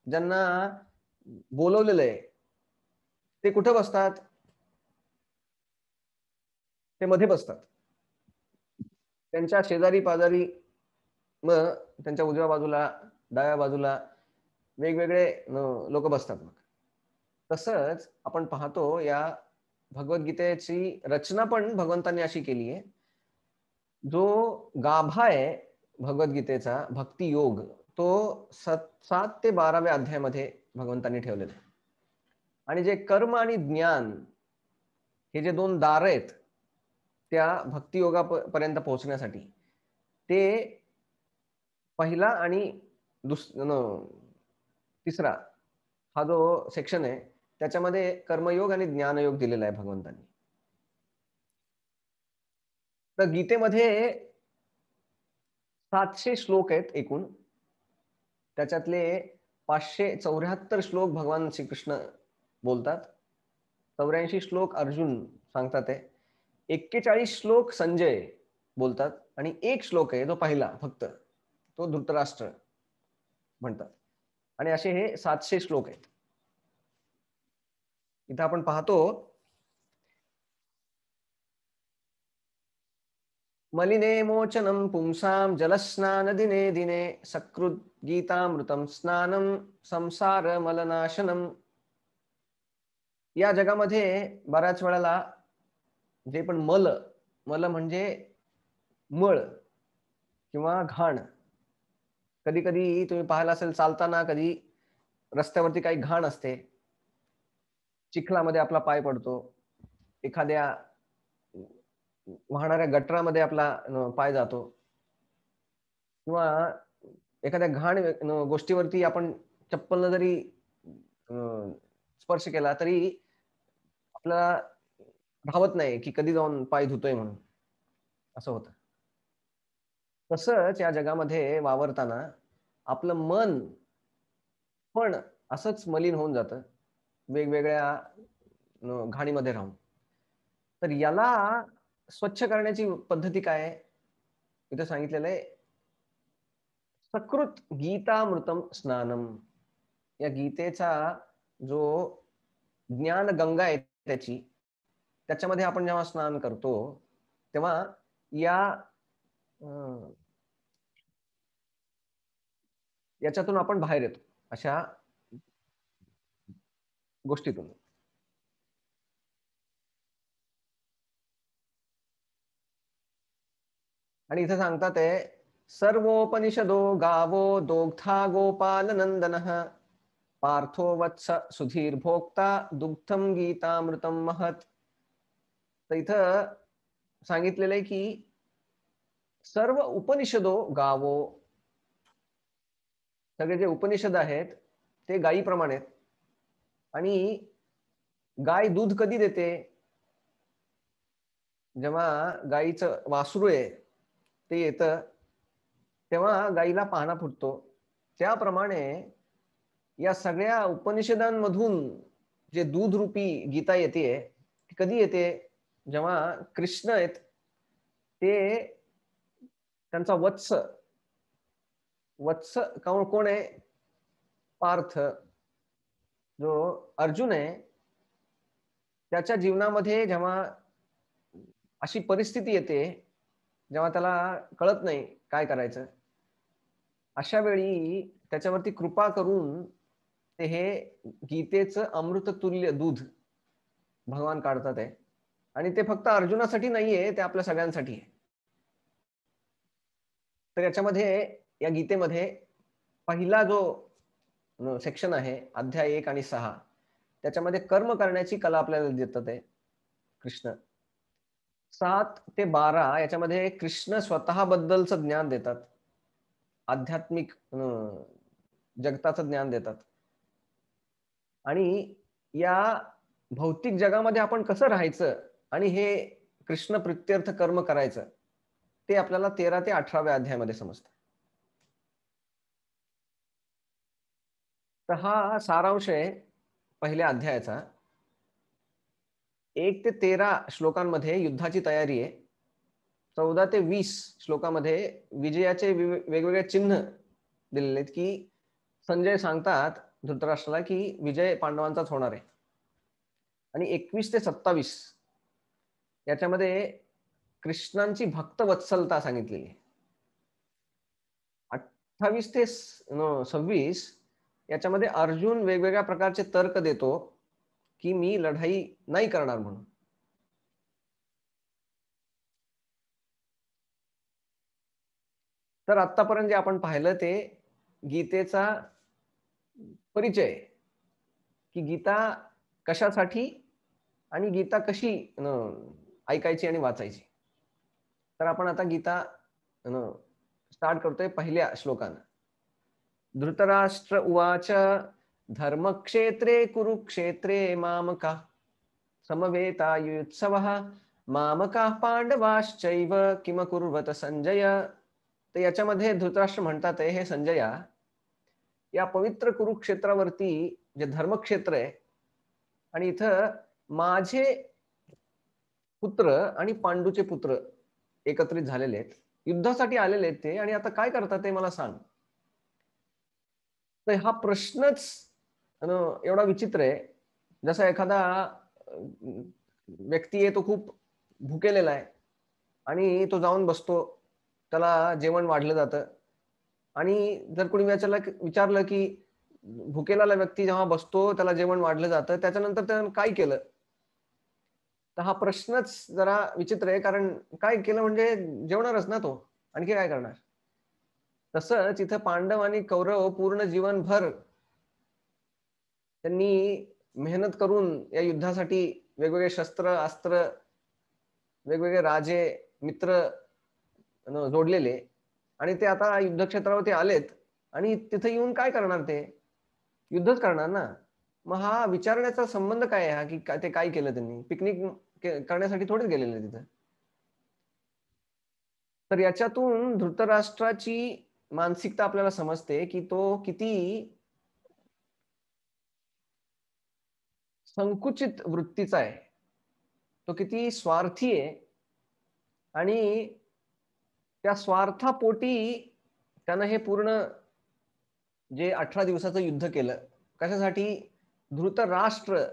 ज्यांना बोलवलेलं आहे, ते कुठे बसतात? ते मध्ये बसतात. त्यांच्या शेजारी पाजारी मग त्यांच्या उजव्या बाजूला, डाव्या बाजूला वेगवेगळे लोक बसतात. मग तसंच आपण पाहतो या भगवद्गीतेची रचना पण भगवंतांनी अशी केली आहे, जो गाभा आहे भगवद्गीतेचा भक्ती योग, तो 7 ते 12व्या अध्यायामध्ये भगवंतांनी ठेवलेला आहे. आणि जे कर्म आणि ज्ञान हे जे 2 दार आहेत त्या भक्ती योगापर्यंत पोहोचण्यासाठी, ते पहिला आणि तिसरा हा जो सेक्शन आहे त्याच्यामध्ये कर्मयोग आणि ज्ञानयोग दिलेला आहे भगवंतांनी. तर गीतेमध्ये 700 श्लोक आहेत एकूण. त्याच्यातले 574 श्लोक भगवान श्रीकृष्ण बोलतात, 84 श्लोक अर्जुन सांगतात आहे, 41 श्लोक संजय बोलतात आणि 1 श्लोक आहे जो पहिला फक्त, तो धृतराष्ट्र म्हणतात. आणि असे हे 700 श्लोक आहेत. इथं आपण पाहतो मलिने मोचनम पुंसाम जलस्नान दिने दिने सकृत गीतामृतम स्नानम संसार मलनाशनम. या जगामध्ये बऱ्याच वेळेला जे पण मल म्हणजे मळ किंवा घाण, कधी कधी तुम्ही पाहिलं असेल चालताना कधी रस्त्यावरती काही घाण असते, चिखलामध्ये आपला पाय पडतो, एखाद्या वाहणाऱ्या गटरामध्ये आपला पाय जातो, किंवा एखाद्या घाण गोष्टीवरती आपण चप्पलनं जरी स्पर्श केला तरी आपल्याला धावत नाही की कधी जाऊन पाय धुतोय म्हणून, असं होतं. तसंच या जगामध्ये वावरताना आपलं मन पण असंच मलिन होऊन जातं वेगवेगळ्या घाणीमध्ये राहून. तर याला स्वच्छ करण्याची पद्धती काय आहे? इथं सांगितलेलं आहे, सकृत गीतामृतम स्नानम. या गीतेचा जो ज्ञान गंगा आहे त्याच्यामध्ये आपण जेव्हा स्नान करतो तेव्हा या याच्यातून आपण बाहेर येतो अशा गोष्टीतून. आणि इथे सांगतात आहे, सर्वोपनिषदो गावो दोग्धा गोपाल नंदन पार्थो वत्स सुधीर भोक्ता दुग्धम गीतामृतम महत. तर इथं सांगितलेलं आहे की सर्व उपनिषदो गावो, सगळे जे उपनिषद आहेत ते गायीप्रमाणे आहेत. आणि गाय दूध कधी देते? जेव्हा गायीचं वासरू आहे ते येतं तेव्हा गायीला पाहणा फुटतो. त्याप्रमाणे या सगळ्या उपनिषदांमधून जे दूध रूपी गीता येते ती कधी येते? जेव्हा कृष्ण आहेत ते त्यांचा वत्स कोण आहे? पार्थ, जो अर्जुन आहे, त्याच्या जीवनामध्ये जेव्हा अशी परिस्थिती येते जेव्हा त्याला कळत नाही काय करायचं, अशा वेळी त्याच्यावरती कृपा करून ते हे गीतेचं अमृततुल्य दूध भगवान काढतात आहे. आणि ते फक्त अर्जुनासाठी नाहीये, ते आपल्या सगळ्यांसाठी आहे. तर याच्यामध्ये या गीतेमध्ये पहिला जो सेक्शन आहे अध्याय 1 आणि 6 त्याच्यामध्ये कर्म करण्याची कला आपल्याला देतात आहे कृष्ण. 7 ते 12 याच्यामध्ये कृष्ण स्वतःबद्दलचं ज्ञान देतात, आध्यात्मिक जगताचं ज्ञान देतात. आणि या भौतिक जगामध्ये आपण कसं राहायचं आणि हे कृष्ण प्रित्यर्थ कर्म करायचं ते आपल्याला 13 ते 18व्या अध्यायामध्ये समजतं. तर हा सारांश आहे पहिल्या अध्यायाचा. 1 ते 13 श्लोकांमध्ये युद्धाची तयारी आहे. 14 ते 20 श्लोकामध्ये विजयाचे वेगवेगळे चिन्ह दिलेले आहेत की संजय सांगतात धृतराष्ट्राला की विजय पांडवांचाच होणार आहे. आणि 21 ते 27 याच्यामध्ये कृष्णांची भक्तवत्सलता सांगितलेली आहे. 28 ते 26 याच्यामध्ये अर्जुन वेगवेगळ्या प्रकारचे तर्क देतो की मी लढाई नाही करणार म्हणून. तर आतापर्यंत जे आपण पाहिलं ते गीतेचा परिचय, की गीता कशासाठी आणि गीता कशी ऐकायची आणि वाचायची. तर आपण आता गीता स्टार्ट करतोय पहिल्या श्लोकानं. धृतराष्ट्र उवाच धर्मक्षेत्रे कुरुक्षेत्रे मामका समवेतायुत्सवः मामकाः पांडवाश्चैव किम कुर्वत संजय. तर याच्यामध्ये धृतराष्ट्र म्हणतात हे संजया, या पवित्र कुरुक्षेत्रावरती जे धर्मक्षेत्र आहे आणि इथं माझे पुत्र आणि पांडूचे पुत्र एकत्रित झालेले आहेत, युद्धासाठी आलेले आहेत ते, आणि आता काय करतात ते मला सांग. तर हा प्रश्नच एवढा विचित्र आहे, जसा एखादा व्यक्ती आहे तो खूप भुकेलेला आहे आणि तो जाऊन बसतो, त्याला जेवण वाढलं जातं, आणि जर कोणी विचारलं की भुकेलेला व्यक्ती जेव्हा बसतो त्याला जेवण वाढलं जातं त्याच्यानंतर त्यानं काय केलं, तर हा प्रश्नच जरा विचित्र आहे. कारण काय केलं म्हणजे जेवणारच ना तो, आणखी काय करणार. तसंच इथं पांडव आणि कौरव पूर्ण जीवनभर त्यांनी मेहनत करून या युद्धासाठी वेगवेगळे शस्त्र अस्त्र, वेगवेगळे राजे मित्र जोडलेले, आणि ते आता युद्धक्षेत्रावरती आलेत आणि तिथे येऊन काय करणार, ते युद्धच करणार ना. मग हा विचारण्याचा संबंध काय आहे, हा की ते काय केलं त्यांनी, पिकनिक करण्यासाठी थोडेच गेलेले तिथं. तर याच्यातून धृतराष्ट्राची मानसिकता आपल्याला समजते की तो किती संकुचित वृत्तीचा आहे, तो किती स्वार्थी आहे आणि त्या स्वार्थापोटी त्यानं हे पूर्ण जे 18 दिवसाचं युद्ध केलं. कशासाठी? धृतराष्ट्र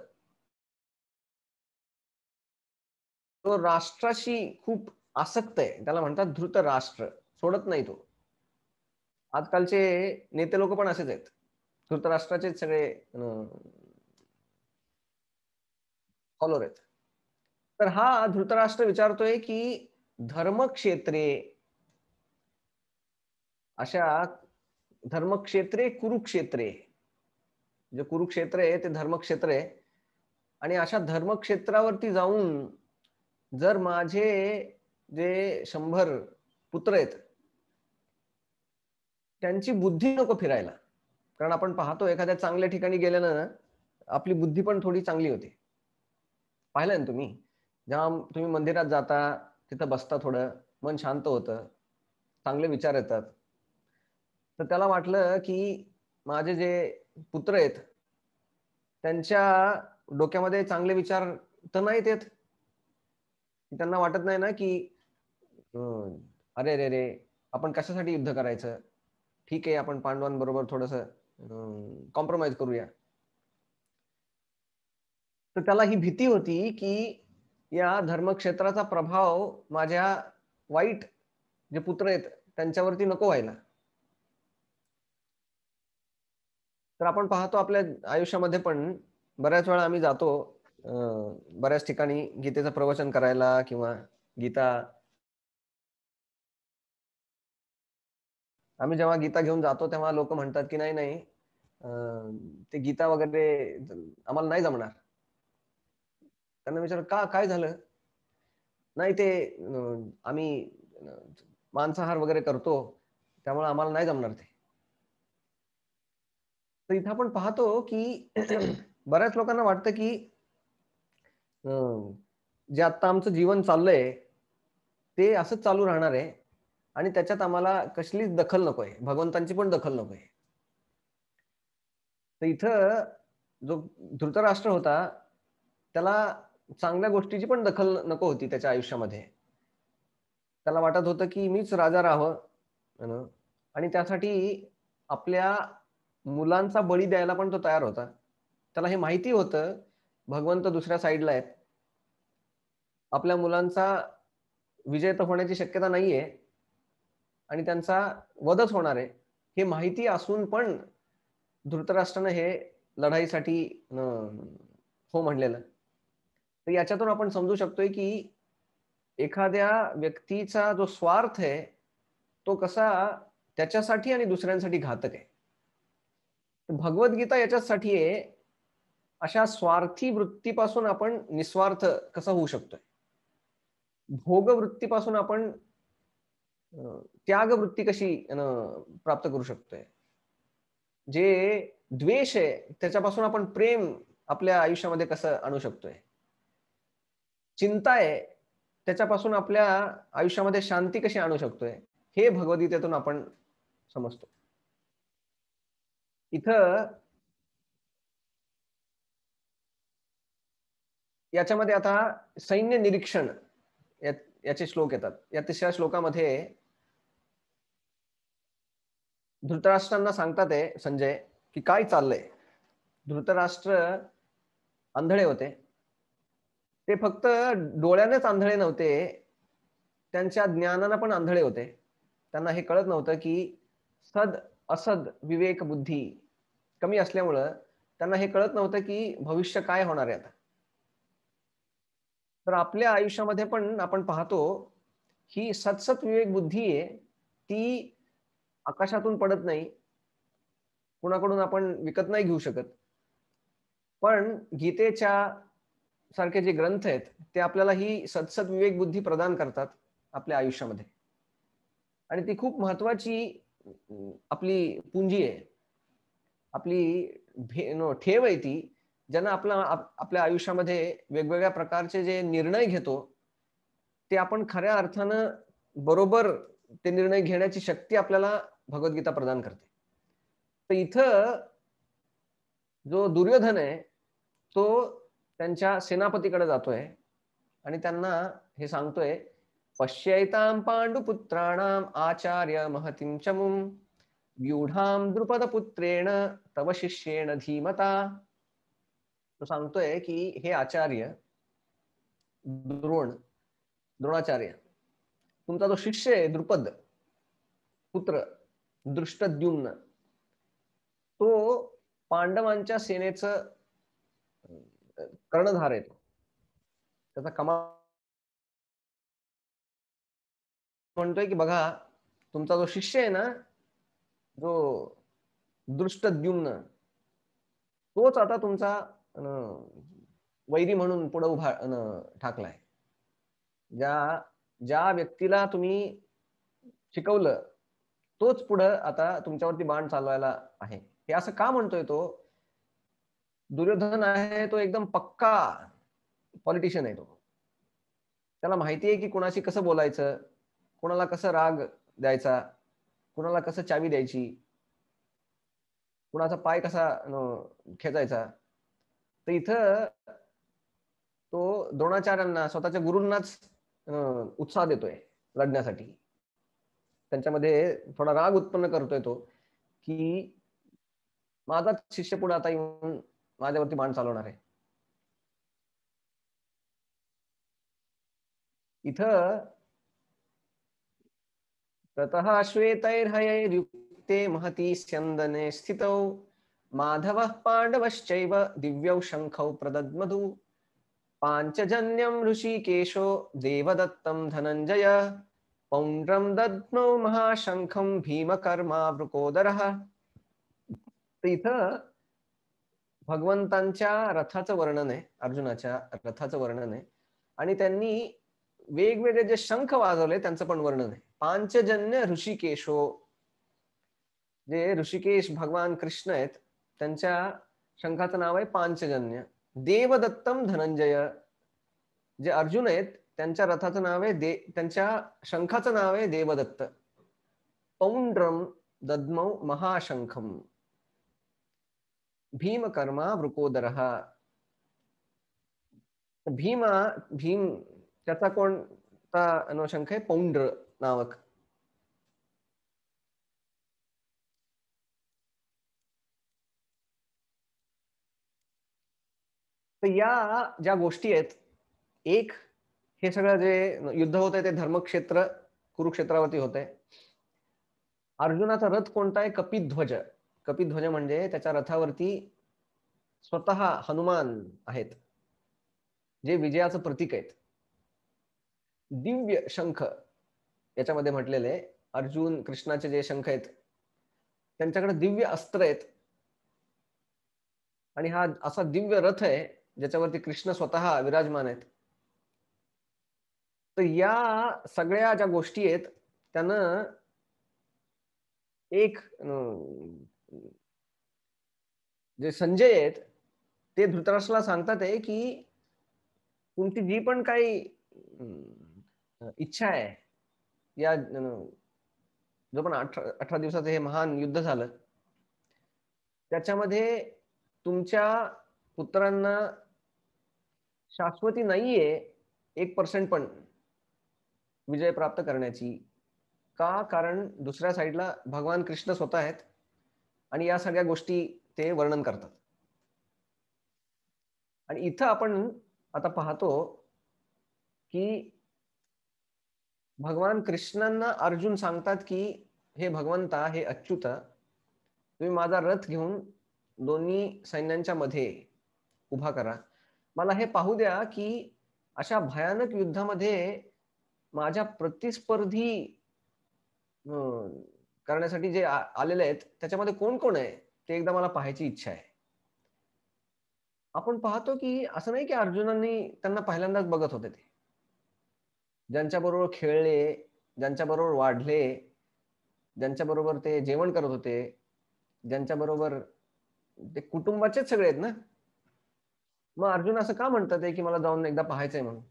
तो राष्ट्राशी खूप आसक्त आहे. त्याला म्हणतात धृतराष्ट्र. सोडत नाही तो. आजकालचे नेते लोक पण असेच आहेत. धृतराष्ट्राचेच सगळे फॉलोअर आहेत. तर हा धृतराष्ट्र विचारतोय की धर्मक्षेत्रे, अशा धर्मक्षेत्रे कुरुक्षेत्रे, जे कुरुक्षेत्र आहे ते धर्मक्षेत्र आहे आणि अशा धर्मक्षेत्रावरती जाऊन जर माझे जे 100 पुत्र आहेत त्यांची बुद्धी नको फिरायला. कारण आपण पाहतो एखाद्या चांगल्या ठिकाणी गेल्यानं आपली बुद्धी पण थोडी चांगली होते. पाहिलं ना तुम्ही, जेव्हा तुम्ही मंदिरात जाता, तिथं बसता, थोडं मन शांत होतं, चांगले विचार येतात. तर त्याला वाटलं की माझे जे पुत्र आहेत त्यांच्या डोक्यामध्ये चांगले विचार तर नाहीत येत. त्यांना वाटत नाही ना की अरे रे रे, आपण कशासाठी युद्ध करायचं, ठीक आहे आपण पांडवांबरोबर थोडंसं कॉम्प्रोमाइज करूया. तर त्याला ही भीती होती की या धर्मक्षेत्राचा प्रभाव माझ्या वाईट जे पुत्र आहेत त्यांच्यावरती नको व्हायला. तर आपण पाहतो आपल्या आयुष्यामध्ये पण बऱ्याच वेळा आम्ही जातो बऱ्याच ठिकाणी गीतेचं प्रवचन करायला किंवा गीता, आम्ही जेव्हा गीता घेऊन जातो तेव्हा लोक म्हणतात की नाही नाही, ते गीता वगैरे आम्हाला नाही जमणार. त्यांना विचार का, काय झालं? नाही ते आम्ही मांसाहार वगैरे करतो त्यामुळे आम्हाला नाही जमणार ते. तर इथं आपण पाहतो की बऱ्याच लोकांना वाटतं की जे आता आमचं जीवन चाललंय ते असंच चालू राहणार आहे आणि त्याच्यात आम्हाला कसलीच दखल नकोय, भगवंतांची पण दखल नकोय. तर इथं जो धृतराष्ट्र होता त्याला चांगल्या गोष्टीची पण दखल नको होती त्याच्या आयुष्यामध्ये. त्याला वाटत होतं की मीच राजा राहावं आणि त्यासाठी आपल्या मुलांचा बळी द्यायला पण तो तयार होता. त्याला हे माहिती होतं भगवंत दुसऱ्या साईडला आहेत, आपल्या मुलांचा विजय तर होण्याची शक्यता नाहीये आणि त्यांचा वधच होणार आहे हे माहिती असून पण धृतराष्ट्रानं हे लढाईसाठी हो म्हणलेलं. तर याच्यातून आपण समजू शकतोय की एखाद्या व्यक्तीचा जो स्वार्थ आहे तो कसा त्याच्यासाठी आणि दुसऱ्यांसाठी घातक आहे. भगवद्गीता याच्यासाठी आहे, अशा स्वार्थी वृत्तीपासून आपण निस्वार्थ कसा होऊ शकतोय, भोग वृत्तीपासून आपण त्याग वृत्ती कशी प्राप्त करू शकतोय, जे द्वेष आहे त्याच्यापासून आपण प्रेम आपल्या आयुष्यामध्ये कसं आणू शकतोय, चिंता आहे त्याच्यापासून आपल्या आयुष्यामध्ये शांती कशी आणू शकतोय, हे भगवद्गीतेतून आपण समजतो. इथं याच्यामध्ये आता सैन्य निरीक्षण याचे श्लोक येतात. या 3ऱ्या श्लोकामध्ये धृतराष्ट्रांना सांगतात आहे संजय की काय चाललंय. धृतराष्ट्र आंधळे होते. ते फक्त डोळ्यानेच आंधळे नव्हते, त्यांच्या ज्ञानानं पण आंधळे होते. त्यांना हे कळत नव्हतं की सद असद विवेक बुद्धी कमी असल्यामुळं त्यांना हे कळत नव्हतं की भविष्य काय होणार आहे आता. तर आपल्या आयुष्यामध्ये पण आपण पाहतो ही सतसत विवेक बुद्धी आहे, ती आकाशातून पडत नाही, कुणाकडून आपण विकत नाही घेऊ शकत. पण गीतेच्या सारखे जे ग्रंथ आहेत ते आपल्याला ही सतसत विवेक बुद्धी प्रदान करतात आपल्या आयुष्यामध्ये आणि ती खूप महत्वाची आपली पुंजी आहे, आपली ठेव आहे ती, ज्यांना आपल्या आयुष्यामध्ये वेगवेगळ्या प्रकारचे जे निर्णय घेतो ते आपण खऱ्या अर्थानं बरोबर ते निर्णय घेण्याची शक्ती आपल्याला भगवद्गीता प्रदान करते. तर इथं जो दुर्योधन आहे तो त्यांच्या सेनापतीकडे जातोय आणि त्यांना हे सांगतोय, पश्यैतां पांडुपुत्राणाम आचार्य महतीं चमुम व्यूढाम द्रुपदपुत्रेण तव शिष्येण धीमता. तो सांगतोय की हे आचार्य द्रोणाचार्य, तुमचा जो शिष्य आहे द्रुपद पुत्र दृष्टद्युम्न, तो पांडवांच्या सेनेचं कर्णधार आहे. त्याचा कमाल म्हणतोय की बघा, तुमचा जो शिष्य आहे ना, जो दृष्टद्युम्न, तोच आता तुमचा वैरी म्हणून पुढे उभा ठाकलाय. ज्या व्यक्तीला तुम्ही शिकवलं तोच पुढं आता तुमच्यावरती बाण चालवायला आहे. हे असं का म्हणतोय तो? दुर्योधन आहे तो एकदम पक्का पॉलिटिशियन आहे. तो त्याला माहिती आहे की कुणाशी कसं बोलायचं, कुणाला कसं राग द्यायचा, कुणाला कसं चावी द्यायची, कुणाचा पाय कसा खेचायचा. तर इथं तो द्रोणाचार्यांना, स्वतःच्या गुरूंनाच उत्साह देतोय लढण्यासाठी. त्यांच्यामध्ये थोडा राग उत्पन्न करतोय तो की माझाच शिष्य पुढे आता येऊन माझ्यावरती बाण चालवणार आहे. इथं ततः श्वेतैर्हयैर्युक्ते महती स्यन्दने स्थितौ माधवः पांडवश्चैव दिव्यौ शंखौ प्रदद्मधु पांचजन्यं ऋषिकेशो देवदत्तं धनंजय पौंड्रं दद्मौ महाशंखं भीमकर्मा वृकोदरः. तर इथं भगवंतांच्या रथाचं वर्णन आहे, अर्जुनाच्या रथाचं वर्णन आहे, आणि त्यांनी वेगवेगळे जे शंख वाजवले त्यांचं पण वर्णन आहे. पांचजन्य ऋषिकेशो, जे ऋषिकेश भगवान कृष्ण आहेत त्यांच्या शंखाचं नाव आहे पांचजन्य. देवदत्तम धनंजय, जे अर्जुन आहेत त्यांच्या रथाचं नाव आहे त्यांच्या शंखाचं नाव आहे देवदत्त. पौंड्रम दद्मौ महाशंखम भीमकर्मा वृकोदरः. भीम त्याचा कोणता शंख आहे? पौंड्र नावक. तर या ज्या गोष्टी आहेत, एक हे सगळं जे युद्ध होत आहे ते धर्मक्षेत्र कुरुक्षेत्रावरती होत आहे. अर्जुनाचा रथ कोणता आहे? कपिध्वज. कपिध्वज म्हणजे त्याच्या रथावरती स्वतः हनुमान आहेत, जे विजयाचं प्रतीक आहेत. दिव्य शंख याच्यामध्ये म्हटलेले, अर्जुन कृष्णाचे जे शंख आहेत त्यांच्याकडे दिव्य अस्त्र आहेत, आणि हा असा दिव्य रथ आहे ज्याच्यावरती कृष्ण स्वतः विराजमान आहेत. तर या सगळ्या ज्या गोष्टी आहेत त्यानं एक जे संजय आहेत ते धृतराष्ट्राला सांगतात आहे की तुमची जी पण काही इच्छा आहे, या जो पण 18 दिवसाचं हे महान युद्ध झालं त्याच्यामध्ये तुमच्या पुत्रांना शाश्वती नाहीये 1% पण विजय प्राप्त करण्याची. का? कारण दुसऱ्या साईडला भगवान कृष्ण स्वतः आहेत आणि या सगळ्या गोष्टी ते वर्णन करतात. आणि इथं आपण आता पाहतो की भगवान कृष्णांना अर्जुन सांगतात की हे भगवंता, हे अच्युता, तुम्ही माझा रथ घेऊन दोन्ही सैन्यांच्या मध्ये उभा करा. मला हे पाहू द्या की अशा भयानक युद्धामध्ये माझ्या प्रतिस्पर्धी करण्यासाठी जे आलेले आहेत त्याच्यामध्ये कोण कोण आहे ते एकदा मला पाहायची इच्छा आहे. आपण पाहतो की असं नाही की अर्जुनांनी त्यांना पहिल्यांदाच बघत होते. ते ज्यांच्याबरोबर खेळले, ज्यांच्याबरोबर वाढले, ज्यांच्याबरोबर ते जेवण करत होते, ज्यांच्याबरोबर ते कुटुंबाचेच सगळे आहेत ना. मग अर्जुन असं का म्हणतात की मला जाऊन एकदा पाहायचंय म्हणून?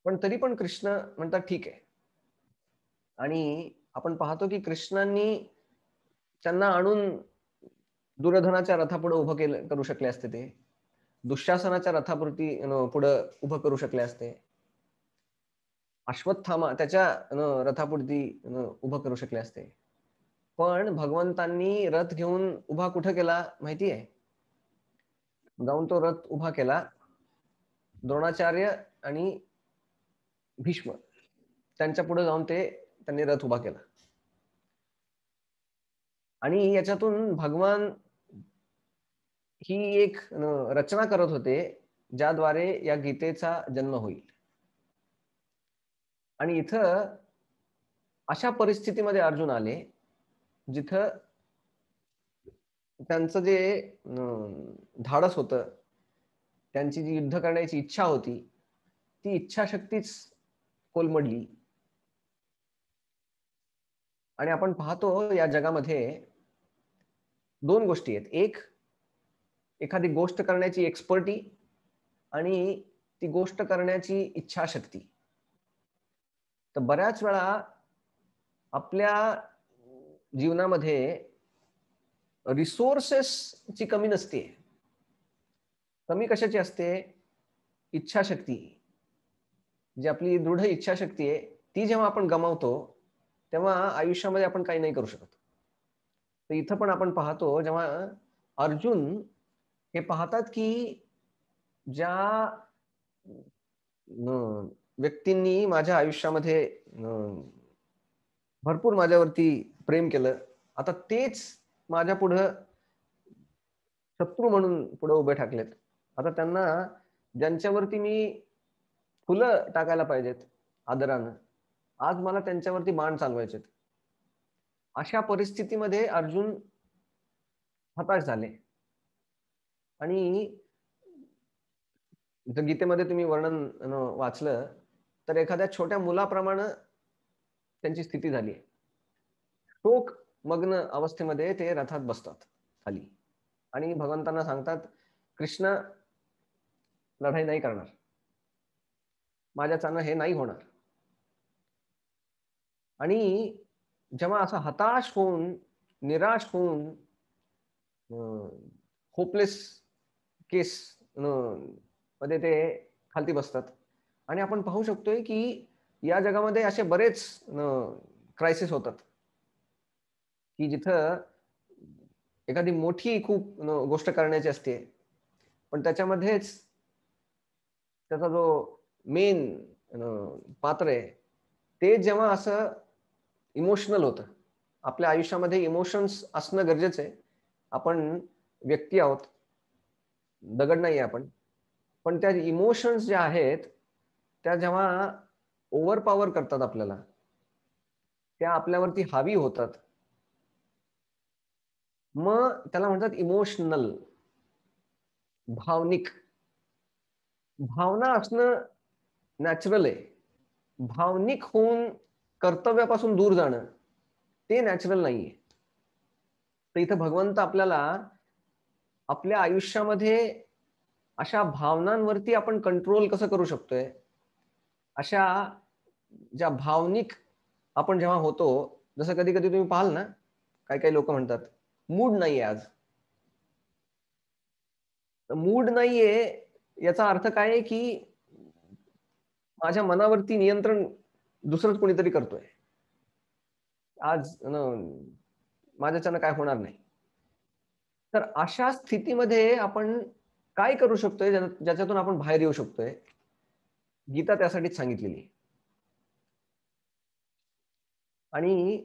पण तरी पण कृष्ण म्हणतात ठीक आहे. आणि आपण पाहतो की कृष्णांनी त्यांना आणून दुर्योधनाच्या रथापुढे उभं करू शकले असते ते. दुःशासनाच्या रथापुरती पुढं उभं करू शकले असते. अश्वत्थामा त्याच्या रथापुरती उभं करू शकले असते. पण भगवंतांनी रथ घेऊन उभा कुठं केला माहिती आहे? जाऊन तो रथ उभा केला द्रोणाचार्य आणि भीष्म त्यांच्या पुढे जाऊन त्यांनी रथ उभा केला. आणि याच्यातून भगवान ही एक रचना करत होते ज्याद्वारे या गीतेचा जन्म होईल. आणि इथं अशा परिस्थितीमध्ये अर्जुन आले जिथं त्यांचं जे धाडस होतं, त्यांची जी युद्ध करण्याची इच्छा होती, ती इच्छाशक्तीच कोलमडली. आणि आपण पाहतो या जगामध्ये दोन गोष्टी आहेत. एक, एखादी गोष्ट करण्याची एक्सपर्टी आणि ती गोष्ट करण्याची इच्छाशक्ती. तर बऱ्याच वेळा आपल्या जीवनामध्ये रिसोर्सेसची कमी नसते. कमी कशाची असते? इच्छाशक्ती. जी आपली दृढ इच्छाशक्ती आहे ती जेव्हा आपण गमावतो तेव्हा आयुष्यामध्ये आपण काही नाही करू शकत. तर इथं पण आपण पाहतो जेव्हा अर्जुन हे पाहतात की ज्या व्यक्तींनी माझ्या आयुष्यामध्ये भरपूर माझ्यावरती प्रेम केलं, आता तेच माझ्या पुढं शत्रू म्हणून पुढे उभे ठाकलेत. आता त्यांना ज्यांच्यावरती मी फुलं टाकायला पाहिजेत आदरानं, आज मला त्यांच्यावरती बाण चालवायचे. अशा परिस्थितीमध्ये अर्जुन हताश झाले. आणि जर गीतेमध्ये तुम्ही वर्णन वाचलं तर एखाद्या छोट्या मुलाप्रमाणे त्यांची स्थिती झाली. शोक मग्न अवस्थेमध्ये ते रथात बसतात खाली आणि भगवंतांना सांगतात, कृष्ण लढाई नाही करणार, माझ्याच्यानं हे नाही होणार. आणि जेव्हा असं हताश होऊन, निराश होऊन, होपलेस केस मध्ये ते खालती बसतात. आणि आपण पाहू शकतोय की या जगामध्ये असे बरेच क्रायसिस होतात की जिथं एखादी मोठी खूप गोष्ट करण्याची असते, पण त्याच्यामध्येच त्याचा जो मेन पात्र आहे ते जेव्हा असं इमोशनल होतं. आपल्या आयुष्यामध्ये इमोशन्स असणं गरजेचं आहे. आपण व्यक्ती आहोत, दगड नाही आहे आपण. पण त्या इमोशन्स ज्या आहेत त्या जेव्हा ओव्हर पॉवर करतात आपल्याला, त्या आपल्यावरती हावी होतात, मग त्याला म्हणतात इमोशनल, भावनिक. भावना असणं नॅचरल आहे. भावनिक होऊन कर्तव्यापासून दूर जाणं ते नॅचरल नाहीये. तर इथं भगवंत आपल्याला आपल्या आयुष्यामध्ये अशा भावनांवरती आपण कंट्रोल कसं करू शकतोय, अशा ज्या भावनिक आपण जेव्हा होतो, जसं कधी कधी तुम्ही पाहाल ना, काही काही लोक म्हणतात मूड नाहीये आज. मूड नाहीये याचा अर्थ काय आहे की माझ्या मनावरती नियंत्रण दुसरंच कोणीतरी करतोय, आज माझ्याच्यानं काय होणार नाही. तर अशा स्थितीमध्ये आपण काय करू शकतोय ज्याच्यातून आपण बाहेर येऊ शकतोय, गीता त्यासाठीच सांगितलेली. आणि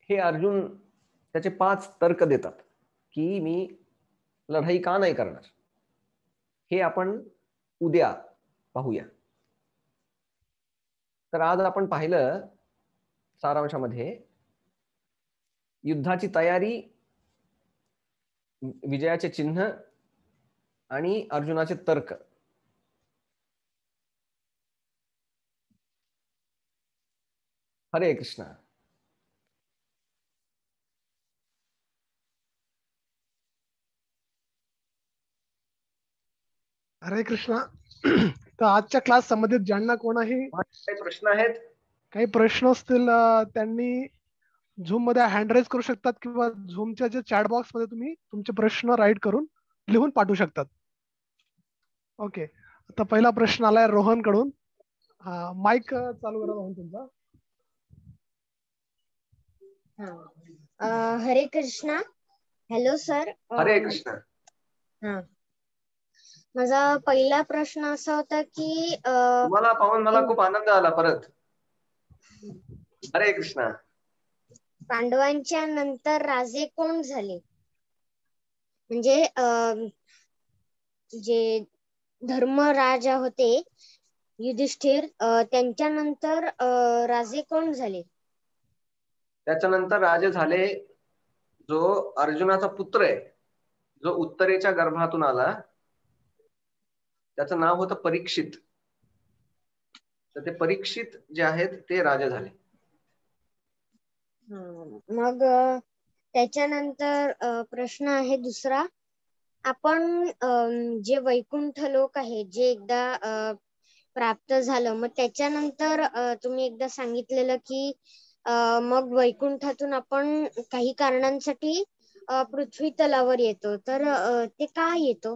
हे अर्जुन त्याचे 5 तर्क देतात की मी लढाई का नाही करणार. हे आपण उद्या पाहूया. तर आज आपण पाहिलं सारांशामध्ये युद्धाची तयारी, विजयाचे चिन्ह आणि अर्जुनाचे तर्क. हरे कृष्ण. हरे कृष्णा. तर आजच्या क्लास संबंधित ज्यांना कोणाही काही प्रश्न आहेत, काही प्रश्न असतील त्यांनी झूम मध्ये हँड रेज करू शकतात किंवा झूमच्या जे चॅट बॉक्स मध्ये तुम्ही तुमचे प्रश्न राईट करून लिहून पाठवू शकतात. ओके, आता पहिला प्रश्न आलाय रोहन कडून. माईक चालू करा रोहन तुमचा. हरे कृष्णा. Hello sir. हरे कृष्ण. माझा पहिला प्रश्न असा होता की तुम्हाला पाहून मला खूप आनंद आला परत. हरे कृष्णा. पांडवांच्या नंतर राजे कोण झाले? म्हणजे जे धर्मराजा होते युधिष्ठिर, त्यांच्यानंतर राजे कोण झाले? त्याच्यानंतर राजे झाले जो अर्जुनाचा पुत्र आहे, जो उत्तरेच्या गर्भातून आला, त्याचं नाव होतं परीक्षित. तर ते परीक्षित जे आहेत ते राजे झाले. मग त्याच्यानंतर प्रश्न आहे दुसरा. आपण जे वैकुंठ लोक आहे जे एकदा प्राप्त झालं, मग त्याच्यानंतर तुम्ही एकदा सांगितलेलं की मग वैकुंठातून आपण काही कारणांसाठी पृथ्वी तलावर येतो, तर ते का येतो?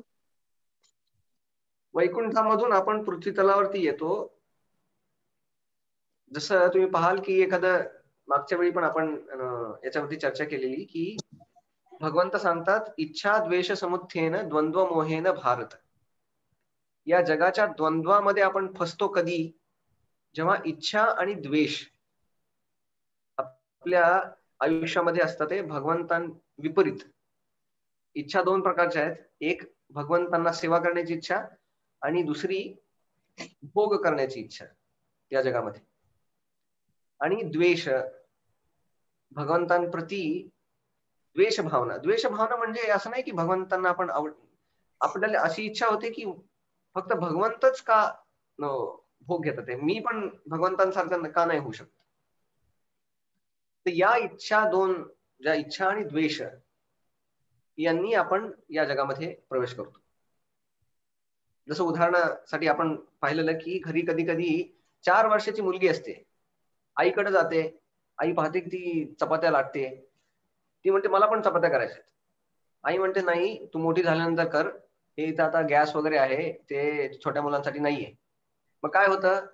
वैकुंठामधून आपण पृथ्वी तलावरती येतो. जसं तुम्ही पाहाल की एखादं, मागच्या वेळी पण आपण याच्यावरती चर्चा केलेली की भगवंत सांगतात, इच्छा द्वेष समुत्थेन द्वंद्व मोहेन भारत. या जगाच्या द्वंद्वामध्ये आपण फसतो कधी? जेव्हा इच्छा आणि द्वेष आपल्या आयुष्यामध्ये असतात. ते भगवंतां विपरीत. इच्छा दोन प्रकारच्या आहेत. एक भगवंतांना सेवा करण्याची इच्छा आणि दुसरी भोग करण्याची इच्छा या जगामध्ये. आणि द्वेष, भगवंतांप्रती द्वेष भावना. द्वेष भावना म्हणजे असं नाही की भगवंतांना आपण आपल्याला अशी इच्छा होते की फक्त भगवंतच का भोग घेतात, मी पण भगवंतांसारखं का नाही होऊ शकत. तर या इच्छा दोन, ज्या इच्छा आणि द्वेष यांनी आपण या जगामध्ये प्रवेश करतो. जसं उदाहरणासाठी आपण पाहिलेलं की घरी कधी कधी 4 वर्षाची मुलगी असते, आईकडे जाते, आई पाहते की ती चपात्या लाटते, ती म्हणते मला पण चपात्या करायच्या. आई म्हणते नाही, तू मोठी झाल्यानंतर कर, हे इथं आता गॅस वगैरे आहे, ते छोट्या मुलांसाठी नाहीये. मग काय होतं,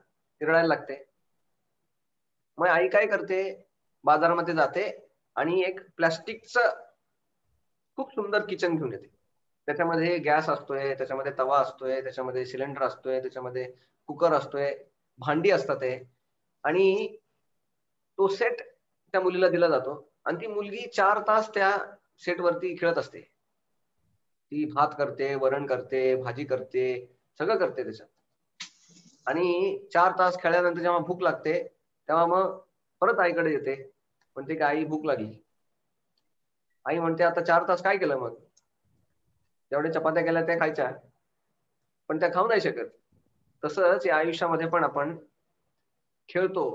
रडायला लागते. मग आई काय करते, बाजारामध्ये जाते आणि एक प्लास्टिकचं खूप सुंदर किचन घेऊन येते. त्याच्यामध्ये गॅस असतोय, त्याच्यामध्ये तवा असतोय, त्याच्यामध्ये सिलेंडर असतोय, त्याच्यामध्ये कुकर असतोय, भांडी असतात ते, आणि तो सेट त्या मुलीला दिला जातो. आणि ती मुलगी 4 तास त्या सेट वरती खेळत असते. ती भात करते, वरण करते, भाजी करते, सगळं करते त्याच्यात. आणि 4 तास खेळल्यानंतर जेव्हा भूक लागते तेव्हा मग परत आईकडे येते, म्हणते की आई भूक लागली. आई म्हणते आता 4 तास काय केलं, मग जेवढ्या चपात्या केल्या त्या खायच्या, पण त्या खाऊ नाही शकत. तसंच या आयुष्यामध्ये पण आपण खेळतो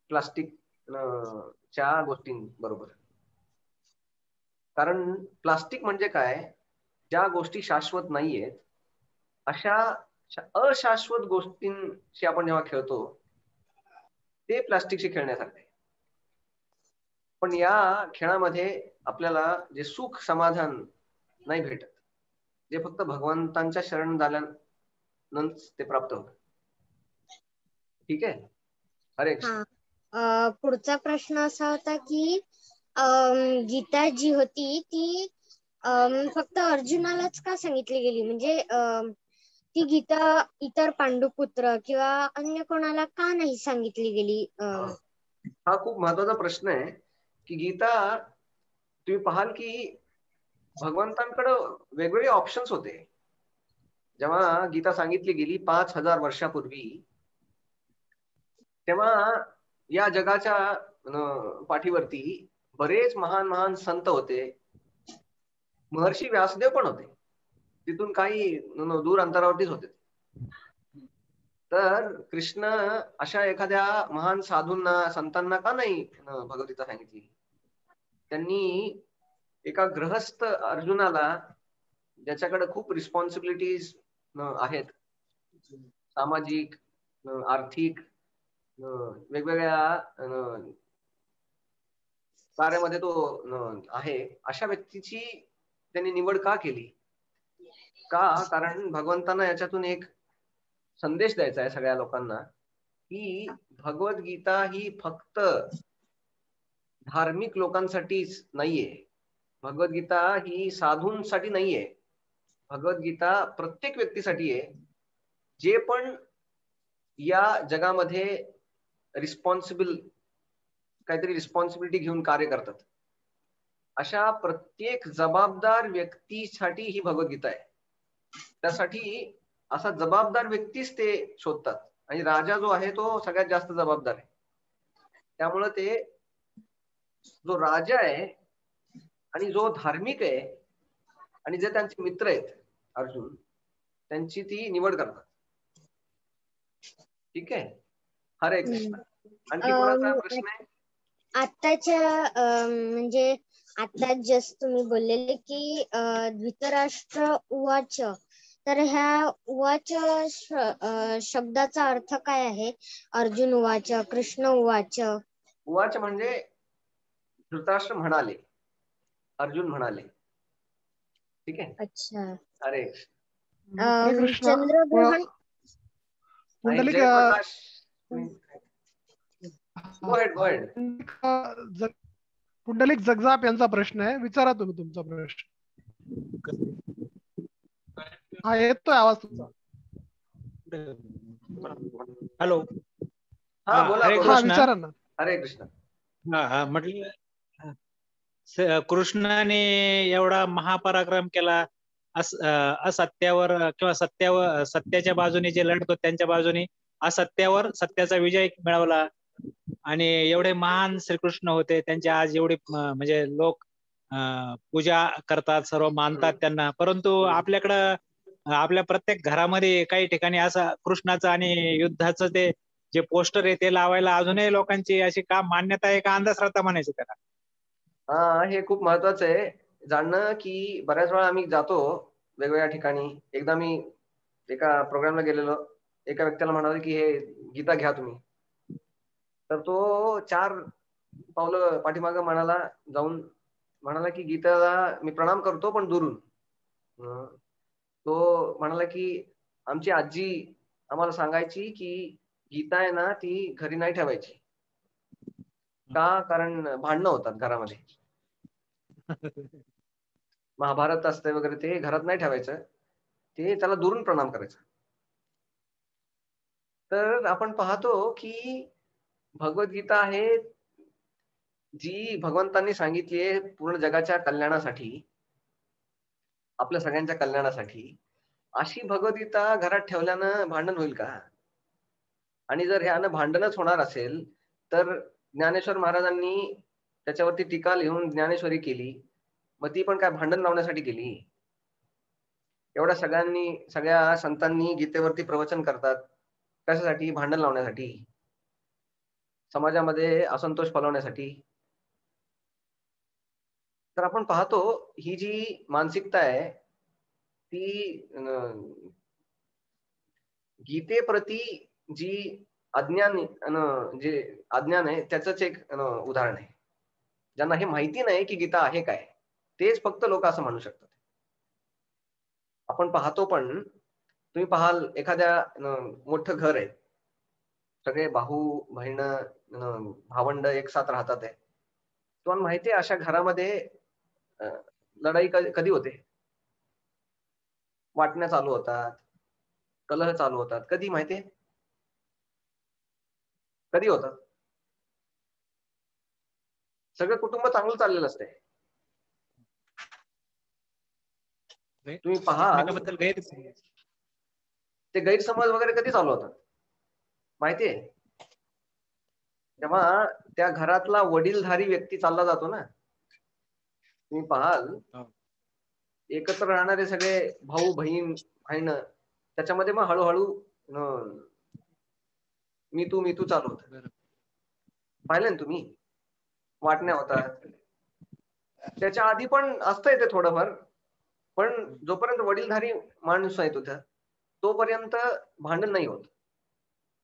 प्लास्टिक च्या गोष्टींबरोबर. कारण प्लास्टिक म्हणजे काय, ज्या गोष्टी शाश्वत नाहीयेत अशा अशाश्वत गोष्टींशी आपण जेव्हा खेळतो ते प्लास्टिकशी खेळण्यासारखे. पण या खेळामध्ये आपल्याला जे सुख समाधान नाही भेटत, जे फक्त भगवंतांच्या शरण झाल्यानंतर ते प्राप्त होतं. ठीक आहे. हरे कृष्ण. पुढचा प्रश्न असा होता की गीता जी होती ती फक्त अर्जुनालाच का सांगितली गेली? म्हणजे ती गीता इतर पांडुपुत्र किंवा अन्य कोणाला का नाही सांगितली गेली? हा खूप महत्वाचा प्रश्न आहे की गीता, तुम्ही पाहाल की भगवंतांकडे वेगवेगळे ऑप्शन्स होते. जेव्हा गीता सांगितली गेली 5000 वर्षापूर्वी, तेव्हा या जगाच्या पाठीवरती बरेच महान महान संत होते. महर्षी व्यासदेव पण होते, तिथून काही दूर अंतरावरतीच होते. तर कृष्ण अशा एखाद्या महान साधूंना, संतांना का नाही भगवद्गीता सांगितली? त्यांनी एका गृहस्थ अर्जुनाला, ज्याच्याकडे खूप रिस्पॉन्सिबिलिटीज आहेत, सामाजिक, आर्थिक, वेगवेगळ्या कार्यामध्ये तो आहे, अशा व्यक्तीची त्यांनी निवड का केली? का? कारण भगवंतांना याच्यातून एक संदेश द्यायचा आहे सगळ्या लोकांना की भगवद्गीता ही फक्त धार्मिक लोकांसाठीच नाहीये. भगवद्गीता ही साधूंसाठी नाहीये. भगवद्गीता प्रत्येक व्यक्तीसाठी आहे, जे पण या जगामध्ये काहीतरी रिस्पॉन्सिबिलिटी घेऊन कार्य करतात. अशा प्रत्येक जबाबदार व्यक्तीसाठी ही भगवद्गीता आहे. त्यासाठी असा जबाबदार व्यक्तीच ते शोधतात आणि राजा जो आहे तो सगळ्यात जास्त जबाबदार आहे. त्यामुळे ते जो राजा आहे आणि जो धार्मिक आहे आणि जे त्यांचे मित्र आहेत अर्जुन, त्यांची ती निवड करतात. ठीक आहे. हरे कृष्ण. आणखी कोणाचा प्रश्न आहे? आताच्या म्हणजे आता जस्ट तुम्ही बोललेले की धृतराष्ट्र उवाच, तर ह्या उवाच शब्दाचा अर्थ काय आहे? अर्जुन उवाच, कृष्ण उवाच. उवाच म्हणजे धृतराष्ट्र म्हणाले, अर्जुन म्हणाले. ठीक आहे. अच्छा. हरे हरे कृष्ण. चंद्रग्रहण. पुंडलिक जयप्रकाश. Go ahead. पुंडलिक जगजाप यांचा प्रश्न आहे, विचारा तुम्ही तुमचा प्रश्न. हा येतोय आवाज तुमचा. हॅलो. हा बोला. हा विचारा ना. हरे कृष्ण. हा म्हटलं, कृष्णाने एवढा महापराक्रम केला, असत्यावर किंवा सत्याच्या बाजूने जे लढतो त्यांच्या बाजूने असत्यावर सत्याचा विजय मिळवला, आणि एवढे महान श्रीकृष्ण होते, त्यांचे आज एवढे म्हणजे लोक पूजा करतात, सर्व मानतात त्यांना. परंतु आपल्याकडं आपल्या प्रत्येक घरामध्ये काही ठिकाणी असं कृष्णाचं आणि युद्धाचं ते जे पोस्टर आहे ते लावायला अजूनही लोकांची अशी का मान्यता आहे का अंधश्रद्धा म्हणायची त्याला? हा, हे खूप महत्वाचं आहे जाणणं की बऱ्याच वेळा आम्ही जातो वेगवेगळ्या ठिकाणी. एकदा मी एका प्रोग्रामला गेलेलो, एका व्यक्तीला म्हणाले की हे गीता घ्या तुम्ही, तर तो 4 पावलं पाठीमागं म्हणाला की गीताला मी प्रणाम करतो पण दुरून. तो म्हणाला की आमची आजी आम्हाला सांगायची की गीता आहे ना ती घरी नाही ठेवायची. का? कारण भांडणं होतात घरामध्ये. महाभारत असते वगैरे ते घरात नाही ठेवायचं, ते त्याला दुरून प्रणाम करायचं. तर आपण पाहतो की भगवद्गीता आहे जी भगवंतांनी सांगितली आहे पूर्ण जगाच्या कल्याणासाठी, आपल्या सगळ्यांच्या कल्याणासाठी. अशी भगवद्गीता घरात ठेवल्यानं भांडण होईल का? आणि जर ह्यानं भांडणच होणार असेल तर ज्ञानेश्वर महाराजांनी त्याच्यावरती टीका लिहून ज्ञानेश्वरी केली, मग ती पण काय भांडण लावण्यासाठी केली? एवढ्या सगळ्या संतांनी गीतेवरती प्रवचन करतात कशासाठी? भांडण लावण्यासाठी, समाजामध्ये असंतोष फैलवण्यासाठी. तर आपण पाहतो ही जी मानसिकता आहे ती गीतेप्रती जी अज्ञान आहे त्याचंच एक उदाहरण आहे. ज्यांना हे माहिती नाही की गीता आहे काय, तेच फक्त लोक असं म्हणू शकतात. आपण पाहतो पण तुम्ही पाहाल एखाद्या मोठं घर आहे, सगळे भाऊ बहीण भावंड एक साथ राहतात आहे, तुम्हाला माहिती आहे अशा घरामध्ये लढाई कधी होते? वाटण्या चालू होतात, कलह चालू होतात. कधी माहितीये? कधी होतात? सगळं कुटुंब चांगलं चाललेलं असते. तुम्ही पाहाल ते गैरसमज वगैरे कधी चालू होतात माहितीये? तेव्हा त्या घरातला वडीलधारी व्यक्ती चालला जातो ना. तुम्ही पाहाल एकत्र राहणारे सगळे भाऊ बहीण त्याच्यामध्ये मग हळूहळू मी तू चालू होत. पाहिलं ना तुम्ही? वाटण्या होतात. त्याच्या आधी पण असतंय ते थोडंफार, पण जोपर्यंत वडीलधारी माणूस आहे तिथं तोपर्यंत भांडण नाही होत.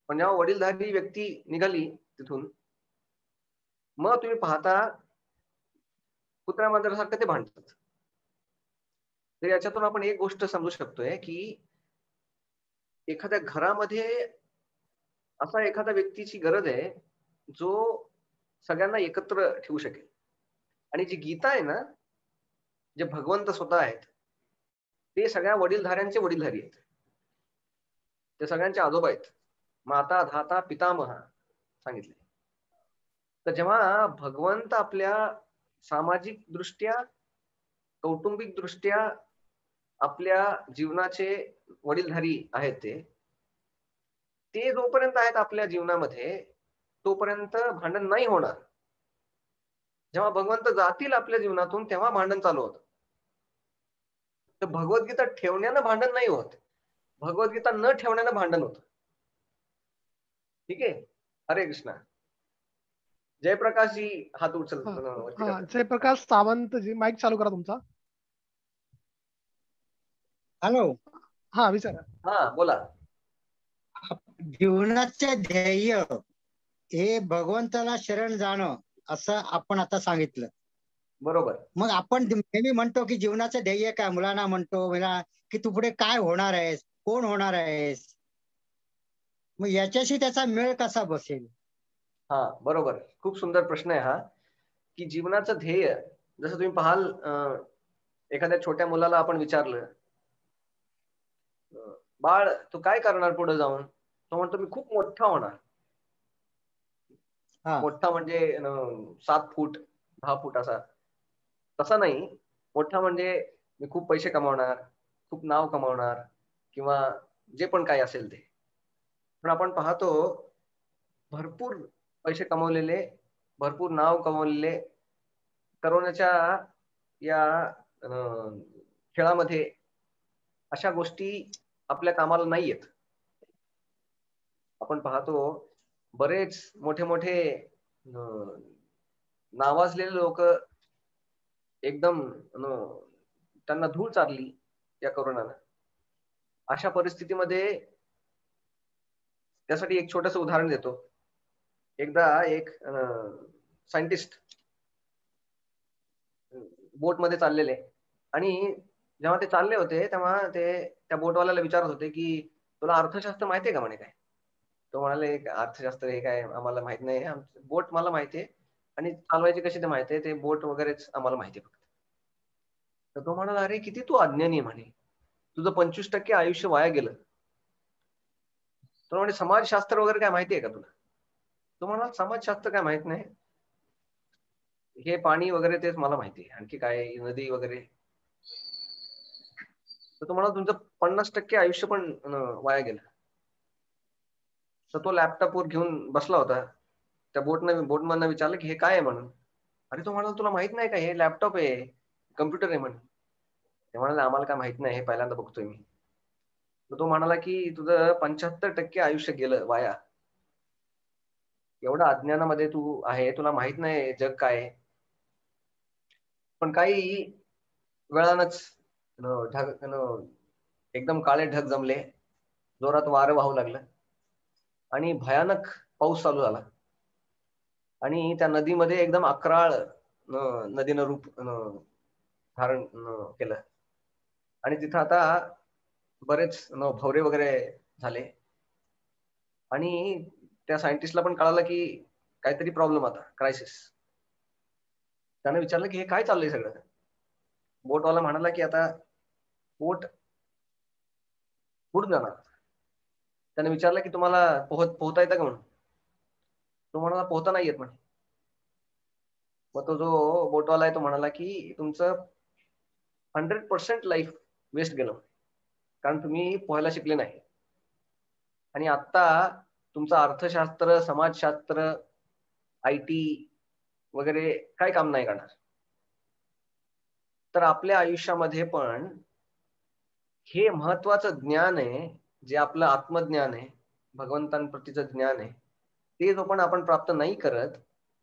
पण जेव्हा वडीलधारी व्यक्ती निघाली तिथून, मग तुम्ही पाहता कुत्र्या मांजरासारखं ते भांडतात. तर याच्यातून आपण एक गोष्ट समजू शकतोय की एखाद्या घरामध्ये असा एखाद्या व्यक्तीची गरज आहे जो सगळ्यांना एकत्र ठेवू शकेल. आणि जी गीता आहे ना, जे भगवंत स्वतः आहेत, ते सगळ्या वडीलधाऱ्यांचे वडीलधारी आहेत. ते सगळ्यांचे आजोबा आहेत. माता धाता पितामह सांगितले. तर जेव्हा भगवंत आपल्या सामाजिक दृष्ट्या, कौटुंबिक दृष्ट्या आपल्या जीवनाचे वडीलधारी आहेत, ते जोपर्यंत आहेत आपल्या जीवनामध्ये तोपर्यंत भांडण नाही होणार. जेव्हा भगवंत जातील आपल्या जीवनातून तेव्हा भांडण चालू होतं. तर भगवद्गीता ठेवण्यानं भांडण नाही होत, भगवद्गीता न ठेवण्यानं भांडण होतं. ठीक आहे. हरे कृष्णा. जयप्रकाश जी हात उचल. जयप्रकाश सावंत जी, माईक चालू करा तुमचा. हॅलो. हा विचारा. हा बोला. जीवनाचे ध्येय हे भगवंताला शरण जाणं असं आपण आता सांगितलं. बरोबर. मग आपण नेहमी म्हणतो की जीवनाचं ध्येय काय, मुलांना म्हणतो की तू पुढे काय होणार आहेस, कोण होणार आहेस, मग याच्याशी त्याचा मेळ कसा बसेल? हा बरोबर. खूप सुंदर प्रश्न आहे हा. की जीवनाचं ध्येय, जसं तुम्ही पाहाल एखाद्या छोट्या मुलाला आपण विचारलं, बाळ तू काय करणार पुढे जाऊन, तो म्हणतो मी खूप मोठा होणार. मोठा म्हणजे 7 फूट 10 फूट असा, तसा नाही. मोठा म्हणजे मी खूप पैसे कमावणार, खूप नाव कमावणार, किंवा जे पण काय असेल ते. पण आपण पाहतो भरपूर पैसे कमवलेले, भरपूर नाव कमवलेले करोनाच्या या खेळामध्ये अशा गोष्टी आपल्या कामाला नाही येत. आपण पाहतो बरेच मोठे मोठे नावाजलेले लोक एकदम त्यांना धूळ चारली या करोनानं. अशा परिस्थितीमध्ये त्यासाठी एक छोटस उदाहरण देतो. एकदा एक सायंटिस्ट बोट मध्ये चाललेले, आणि जेव्हा ते चालले होते तेव्हा ते त्या बोटवाल्याला विचारत होते की तुला अर्थशास्त्र माहितीये का म्हणे. काय तो म्हणाले अर्थशास्त्र हे काय आम्हाला माहित नाही, बोट मला माहितीये आणि चालवायची कशी ते माहितीये, ते बोट वगैरेच आम्हाला माहितीये फक्त. तर तो म्हणाला अरे किती तू अज्ञानी म्हणे, तुझं 25% आयुष्य वाया गेलं. तो म्हणे समाजशास्त्र वगैरे काय माहितीये का तुला. तो म्हणाला समाजशास्त्र काय माहित नाही, हे पाणी वगैरे तेच मला माहिती आहे, आणखी काय नदी वगैरे. तर तुम्हाला तुमचं 50% आयुष्य पण वाया गेलं. तर तो लॅपटॉपवर घेऊन बसला होता. त्या बोटमॅननं विचारलं की हे काय आहे म्हणून. अरे तो म्हणाला तुला माहित नाही का, हे लॅपटॉप आहे, कम्प्युटर आहे म्हणे. ते म्हणाले आम्हाला काय माहित नाही, हे पहिल्यांदा बघतोय मी. तर तो म्हणाला की तुझं 75% आयुष्य गेलं वाया. एवढ्या अज्ञानामध्ये तू आहे, तुला माहित नाही जग काय आहे. पण काही वेळानच ढग एकदम काळे ढग जमले, जोरात वारं वाहू लागलं आणि भयानक पाऊस चालू झाला. आणि त्या नदीमध्ये एकदम अक्राळ नदीनं रूप धारण केलं. आणि तिथं आता बरेच भवरे वगैरे झाले. आणि त्या सायंटिस्टला पण कळालं की काहीतरी प्रॉब्लेम, आता क्रायसिस. त्याने विचारलं की हे काय चाललंय सगळं. बोटवाला म्हणाला की आता बोट बुडून जाणार. त्याने विचारलं की तुम्हाला पोहता येतं का म्हणून. तो म्हणाला पोहता नाही येत म्हणे. मग तो जो बोटवाला आहे तो म्हणाला की तुमचं 100% लाईफ वेस्ट गेलं, कारण तुम्ही पोहायला शिकले नाही. आणि आता तुमचं अर्थशास्त्र, समाजशास्त्र, IT वगैरे काय काम नाही करणार. तर आपल्या आयुष्यामध्ये पण हे महत्वाचं ज्ञान आहे, जे आपलं आत्मज्ञान आहे, भगवंतांप्रतीचं ज्ञान आहे, ते जो पण आपण प्राप्त नाही करत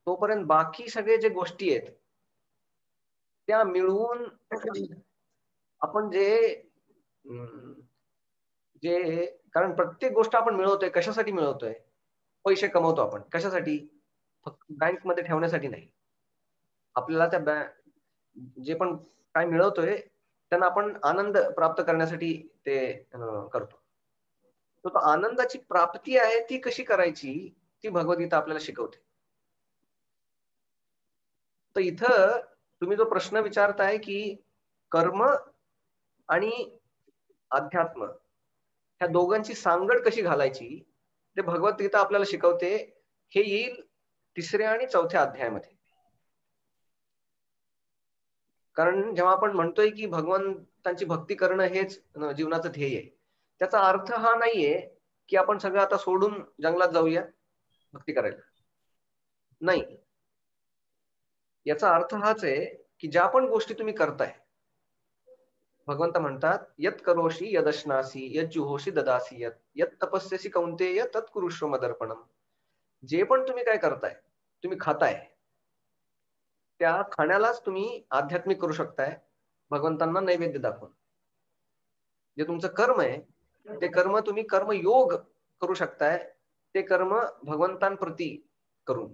तोपर्यंत बाकी सगळे जे गोष्टी आहेत त्या मिळवून आपण जे कारण प्रत्येक गोष्ट आपण मिळवतोय कशासाठी मिळवतोय. पैसे कमवतो आपण कशासाठी, फक्त बँक मध्ये ठेवण्यासाठी नाही. आपल्याला त्या जे पण काय मिळवतोय त्यांना आपण आनंद प्राप्त करण्यासाठी ते करतो. तो आनंदाची प्राप्ती आहे ती कशी करायची ती भगवद्गीता आपल्याला शिकवते. तर इथं तुम्ही जो प्रश्न विचारताय की कर्म आणि अध्यात्म ह्या दोघांची सांगड कशी घालायची ते भगवद्गीता आपल्याला शिकवते. हे येईल 3ऱ्या आणि 4थ्या अध्यायामध्ये. कारण जेव्हा आपण म्हणतोय की भगवंतांची भक्ती करणं हेच जीवनाचं ध्येय आहे, त्याचा अर्थ हा नाहीये की आपण सगळं आता सोडून जंगलात जाऊया भक्ती करायला. नाही, याचा अर्थ हाच आहे की ज्या पण गोष्टी तुम्ही करताय, भगवंत म्हणतात यत करोशी यदश्नासी यत जुहोशी ददासी यत यत तपस्यसी कौंतेय तत्कुरुष्व मदर्पणम. जे पण तुम्ही काय करताय, तुम्ही खाताय, त्या खाण्यालाच तुम्ही आध्यात्मिक करू शकताय भगवंतांना नैवेद्य दाखवून. जे तुमचं कर्म आहे ते कर्म तुम्ही कर्मयोग करू शकताय, ते कर्म भगवंतांप्रती करून.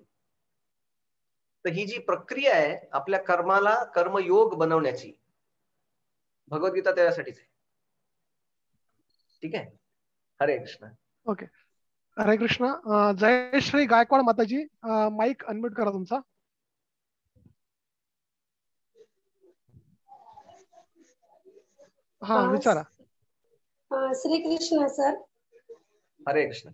तर ही जी प्रक्रिया आहे आपल्या कर्माला कर्मयोग बनवण्याची, भगवद्गीता त्यासाठीच आहे. ठीक आहे. हरे कृष्ण. ओके, हरे कृष्ण. जयश्री गायकवाड माताजी, माईक अनम्यूट करा तुमचा. हा, विचारा. श्रीकृष्ण सर. हरे कृष्ण.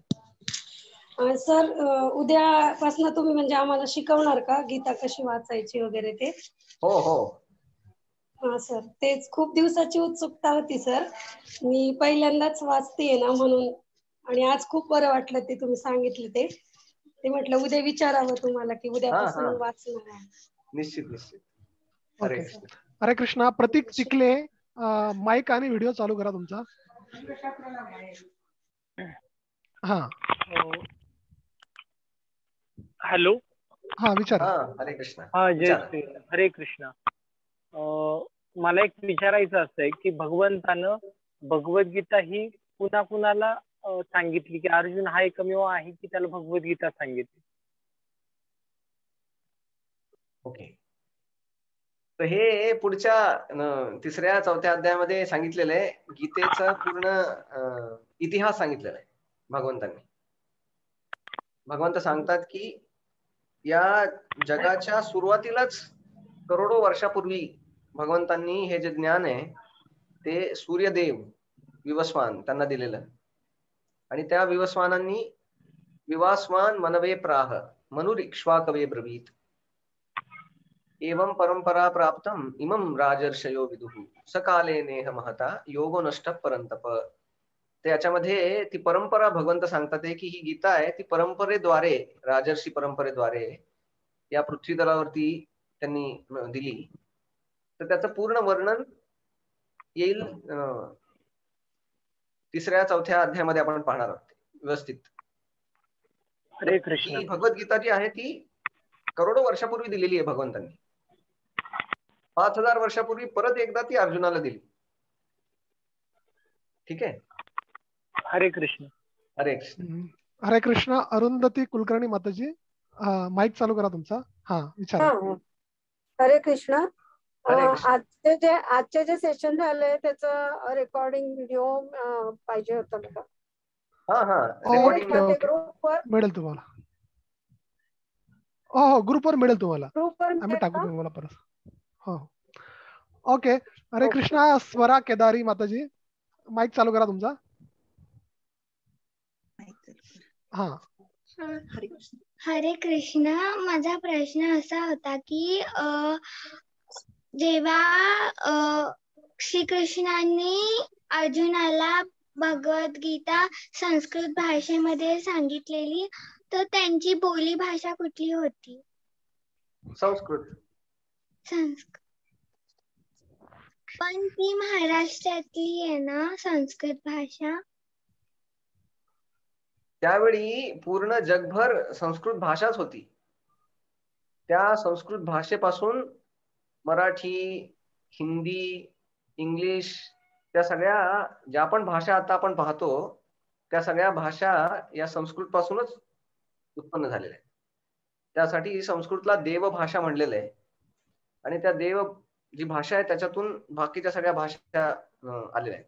सर, उद्यापासून तुम्ही म्हणजे आम्हाला शिकवणार का गीता कशी वाचायची वगैरे ते? हो हो. हा सर, तेच खूप दिवसाची उत्सुकता होती सर. मी पहिल्यांदाच वाचतेय ना म्हणून, आणि आज खूप बरं वाटलं ते तुम्ही सांगितलं ते म्हटलं उद्या विचारावं तुम्हाला की उद्यापासून वाचणार आहे. निश्चित निश्चित. हरे ओके, कृष्ण. हरे कृष्ण. प्रतीक चिखले, माईक आणि व्हिडिओ चालू करा तुमचा. हा, हॅलो. हा, विचारा. हरे कृष्ण. हा, जय श्री हरे कृष्ण. मला एक विचारायचं असं आहे की भगवंतानं भगवद्गीता ही पुन्हा कुणाला सांगितली, की अर्जुन हा एकमेव आहे की त्याला भगवद्गीता सांगितली? ओके, तर हे पुढच्या 3ऱ्या 4थ्या अध्यायामध्ये सांगितलेलं आहे. गीतेचा पूर्ण इतिहास सांगितलेला आहे भगवंतांनी. भगवंत सांगतात की या जगाच्या सुरुवातीलाच करोडो वर्षापूर्वी भगवंतांनी हे जे ज्ञान आहे ते सूर्यदेव विवस्वान त्यांना दिलेलं. आणि त्या विवस्वानांनी विवास्वान मनवे प्राह मनुरिक्ष्वाकवे ब्रवीत एवं परंपरा प्राप्तम इमं राजर्षयो विदुः सकाले नेह महता योगो नष्ट परंतप. तर याच्यामध्ये ती परंपरा भगवंत सांगतात की ही गीता आहे ती परंपरेद्वारे, राजर्षी परंपरेद्वारे या पृथ्वी तलावरती त्यांनी दिली. तर त्याचं पूर्ण वर्णन येईल 3ऱ्या 4थ्या अध्यायामध्ये आपण पाहणार आहोत व्यवस्थित. हरे कृष्ण. ही भगवद्गीता जी आहे ती करोडो वर्षापूर्वी दिलेली आहे भगवंतांनी. 5000 वर्षापूर्वी परत एकदा ती अर्जुनाला दिली. ठीक आहे. हरे कृष्ण. हरे कृष्ण. हरे कृष्ण. अरुंधती कुलकर्णी माताजी, माईक चालू करा तुमचा. हा, विचारा. हरे कृष्ण. हरे कृष्ण. आजचे जे सेशन झालंय त्याचं रेकॉर्डिंग व्हिडिओ पाहिजे होतं मला. रेकॉर्डिंग ग्रुपवर मिळेल तुम्हाला. हो, ग्रुपवर मिळेल तुम्हाला. ग्रुपवर आम्ही टाकू तुम्हाला परत. हो, ओके. हरे कृष्ण. स्वरा केदारी माताजी, माईक चालू करा तुमचा. हा, हरे कृष्ण. माझा प्रश्न असा होता की जेव्हा श्रीकृष्णांनी अर्जुनाला भगवद्गीता संस्कृत भाषेमध्ये सांगितलेली, तर त्यांची बोली भाषा कुठली होती? संस्कृत. पण ती महाराष्ट्रातली आहे ना संस्कृत भाषा? त्यावेळी पूर्ण जगभर संस्कृत भाषाच होती. त्या संस्कृत भाषेपासून मराठी, हिंदी, इंग्लिश, त्या सगळ्या ज्या पण भाषा आता आपण पाहतो त्या सगळ्या भाषा या संस्कृत पासूनच उत्पन्न झालेल्या आहेत. त्यासाठी संस्कृतला देवभाषा म्हणलेलं आहे. आणि त्या जी भाषा आहे त्याच्यातून बाकीच्या सगळ्या भाषा आलेल्या आहेत.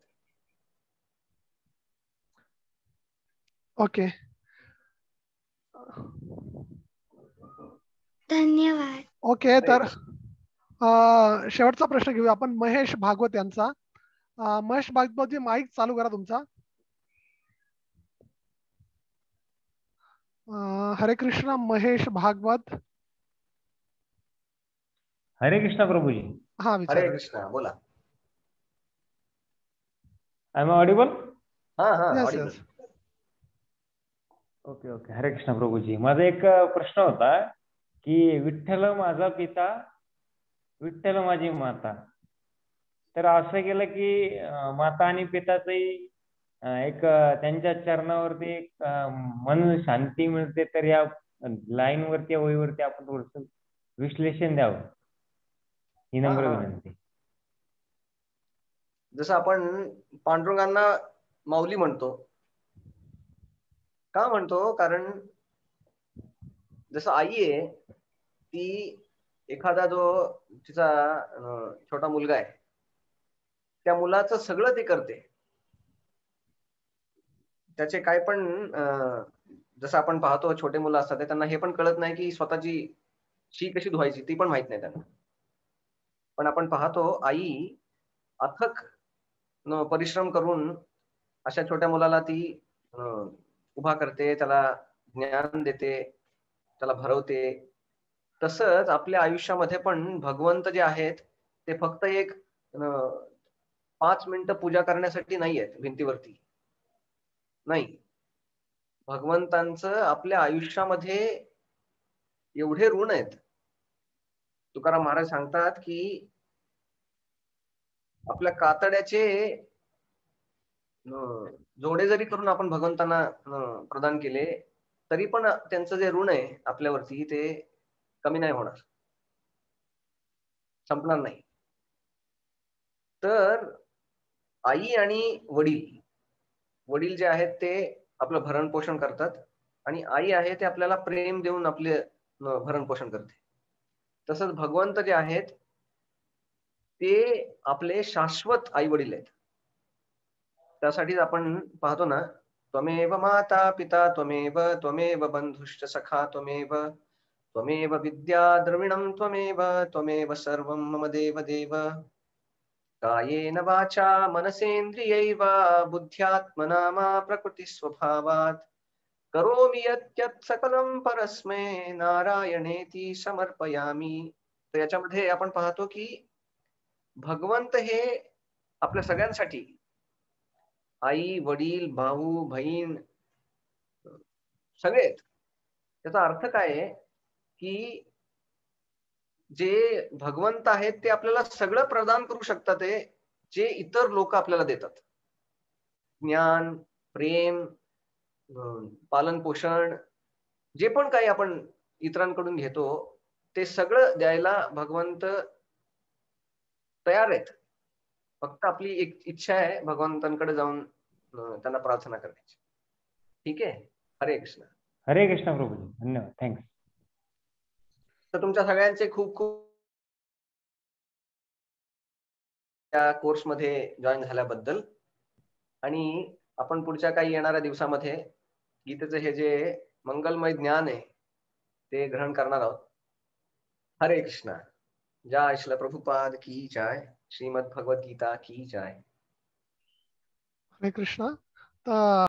ओके, धन्यवाद. ओके. तर शेवटचा प्रश्न घेऊया आपण महेश भागवत यांचा. महेश भागवत जी, माईक चालू करा तुमचा. हरे कृष्णा महेश भागवत. हरे कृष्णा प्रभुजी. हा, हरे विचारा. कृष्णा, बोला. I am audible? हा हा, Yes, audible. yes. Okay okay. हरे कृष्णा प्रभुजी. माझा एक प्रश्न होता की विठ्ठल माझा पिता, विठ्ठल माझी माता. तर असं केलं की माता आणि पिताचंही एक त्यांच्या चरणावरती एक मन शांती मिळते. तर या लाईन वरती, ओळीवरती आपण थोडस विश्लेषण द्यावं, ही नम्र विनंती. जसं आपण पांडुरंगांना माऊली म्हणतो, का म्हणतो? कारण जसं आई आहे, ती एखादा जो तिचा छोटा मुलगा आहे, त्या मुलाचं सगळं ती करते. त्याचे काय पण जसं आपण पाहतो छोटे मुलं असतात, त्यांना हे पण कळत नाही की स्वतःची शी कशी धुवायची, ती पण माहित नाही त्यांना. पण आपण पाहतो आई अथक परिश्रम करून अशा छोट्या मुलाला ती उभा करते, त्याला ज्ञान देते, त्याला भरवते. तसंच आपल्या आयुष्यामध्ये पण भगवंत जे आहेत ते फक्त एक 5 मिनिटं पूजा करण्यासाठी नाही आहेत भिंतीवरती. नाही, भगवंतांचं आपल्या आयुष्यामध्ये एवढे ऋण आहेत. तुकाराम महाराज सांगतात की आपल्या कातड्याचे जोडे जरी करून आपण भगवंतांना प्रदान केले तरी पण त्यांचं जे ऋण आहे आपल्यावरती ते कमी नाही होणार, संपणार नाही. तर आई आणि वडील जे आहेत ते आपलं भरण पोषण करतात आणि आई आहे ते आपल्याला प्रेम देऊन आपले भरण पोषण करते. तसंच भगवंत जे आहेत ते आपले शाश्वत आई वडील आहेत. त्यासाठीच आपण पाहतो ना, त्वमेव माता पिता त्वमेव बंधुश्च सखा त्वमेव विद्या द्रविणं त्वमेव सर्वं मम देव देव. कायेन वाचा मनसेन्द्रियैव बुद्ध्यात्मना मा प्रकृति स्वभावात् करोमि यत् सकलं परस्मै नारायणेति समर्पयामि. तर याच्यामध्ये आपण पाहतो की भगवंत हे आपल्या सगळ्यांसाठी आई वडील भाऊ बहीण सगळे. त्याचा अर्थ काय आहे की जे भगवंत आहेत ते आपल्याला सगळं प्रदान करू शकतात, जे इतर लोक आपल्याला देतात. ज्ञान, प्रेम, पालन पोषण, जे पण काही आपण इतरांकडून घेतो ते सगळं द्यायला भगवंत तयार आहेत. फक्त आपली एक इच्छा आहे भगवंतांकडे जाऊन त्यांना प्रार्थना करण्याची. ठीक आहे. हरे कृष्ण. हरे कृष्ण प्रभुजी. धन्यवाद. थँक्स. तर तुमच्या सगळ्यांचे खूप खूप त्या कोर्समध्ये जॉईन झाल्याबद्दल. आणि आपण पुढच्या काही येणाऱ्या दिवसामध्ये गीतेचं हे जे मंगलमय ज्ञान आहे ते ग्रहण करणार आहोत. हरे कृष्ण. जय श्री प्रभुपाद की जय. श्रीमद भगवद गीता की जय. हरे कृष्णा. तर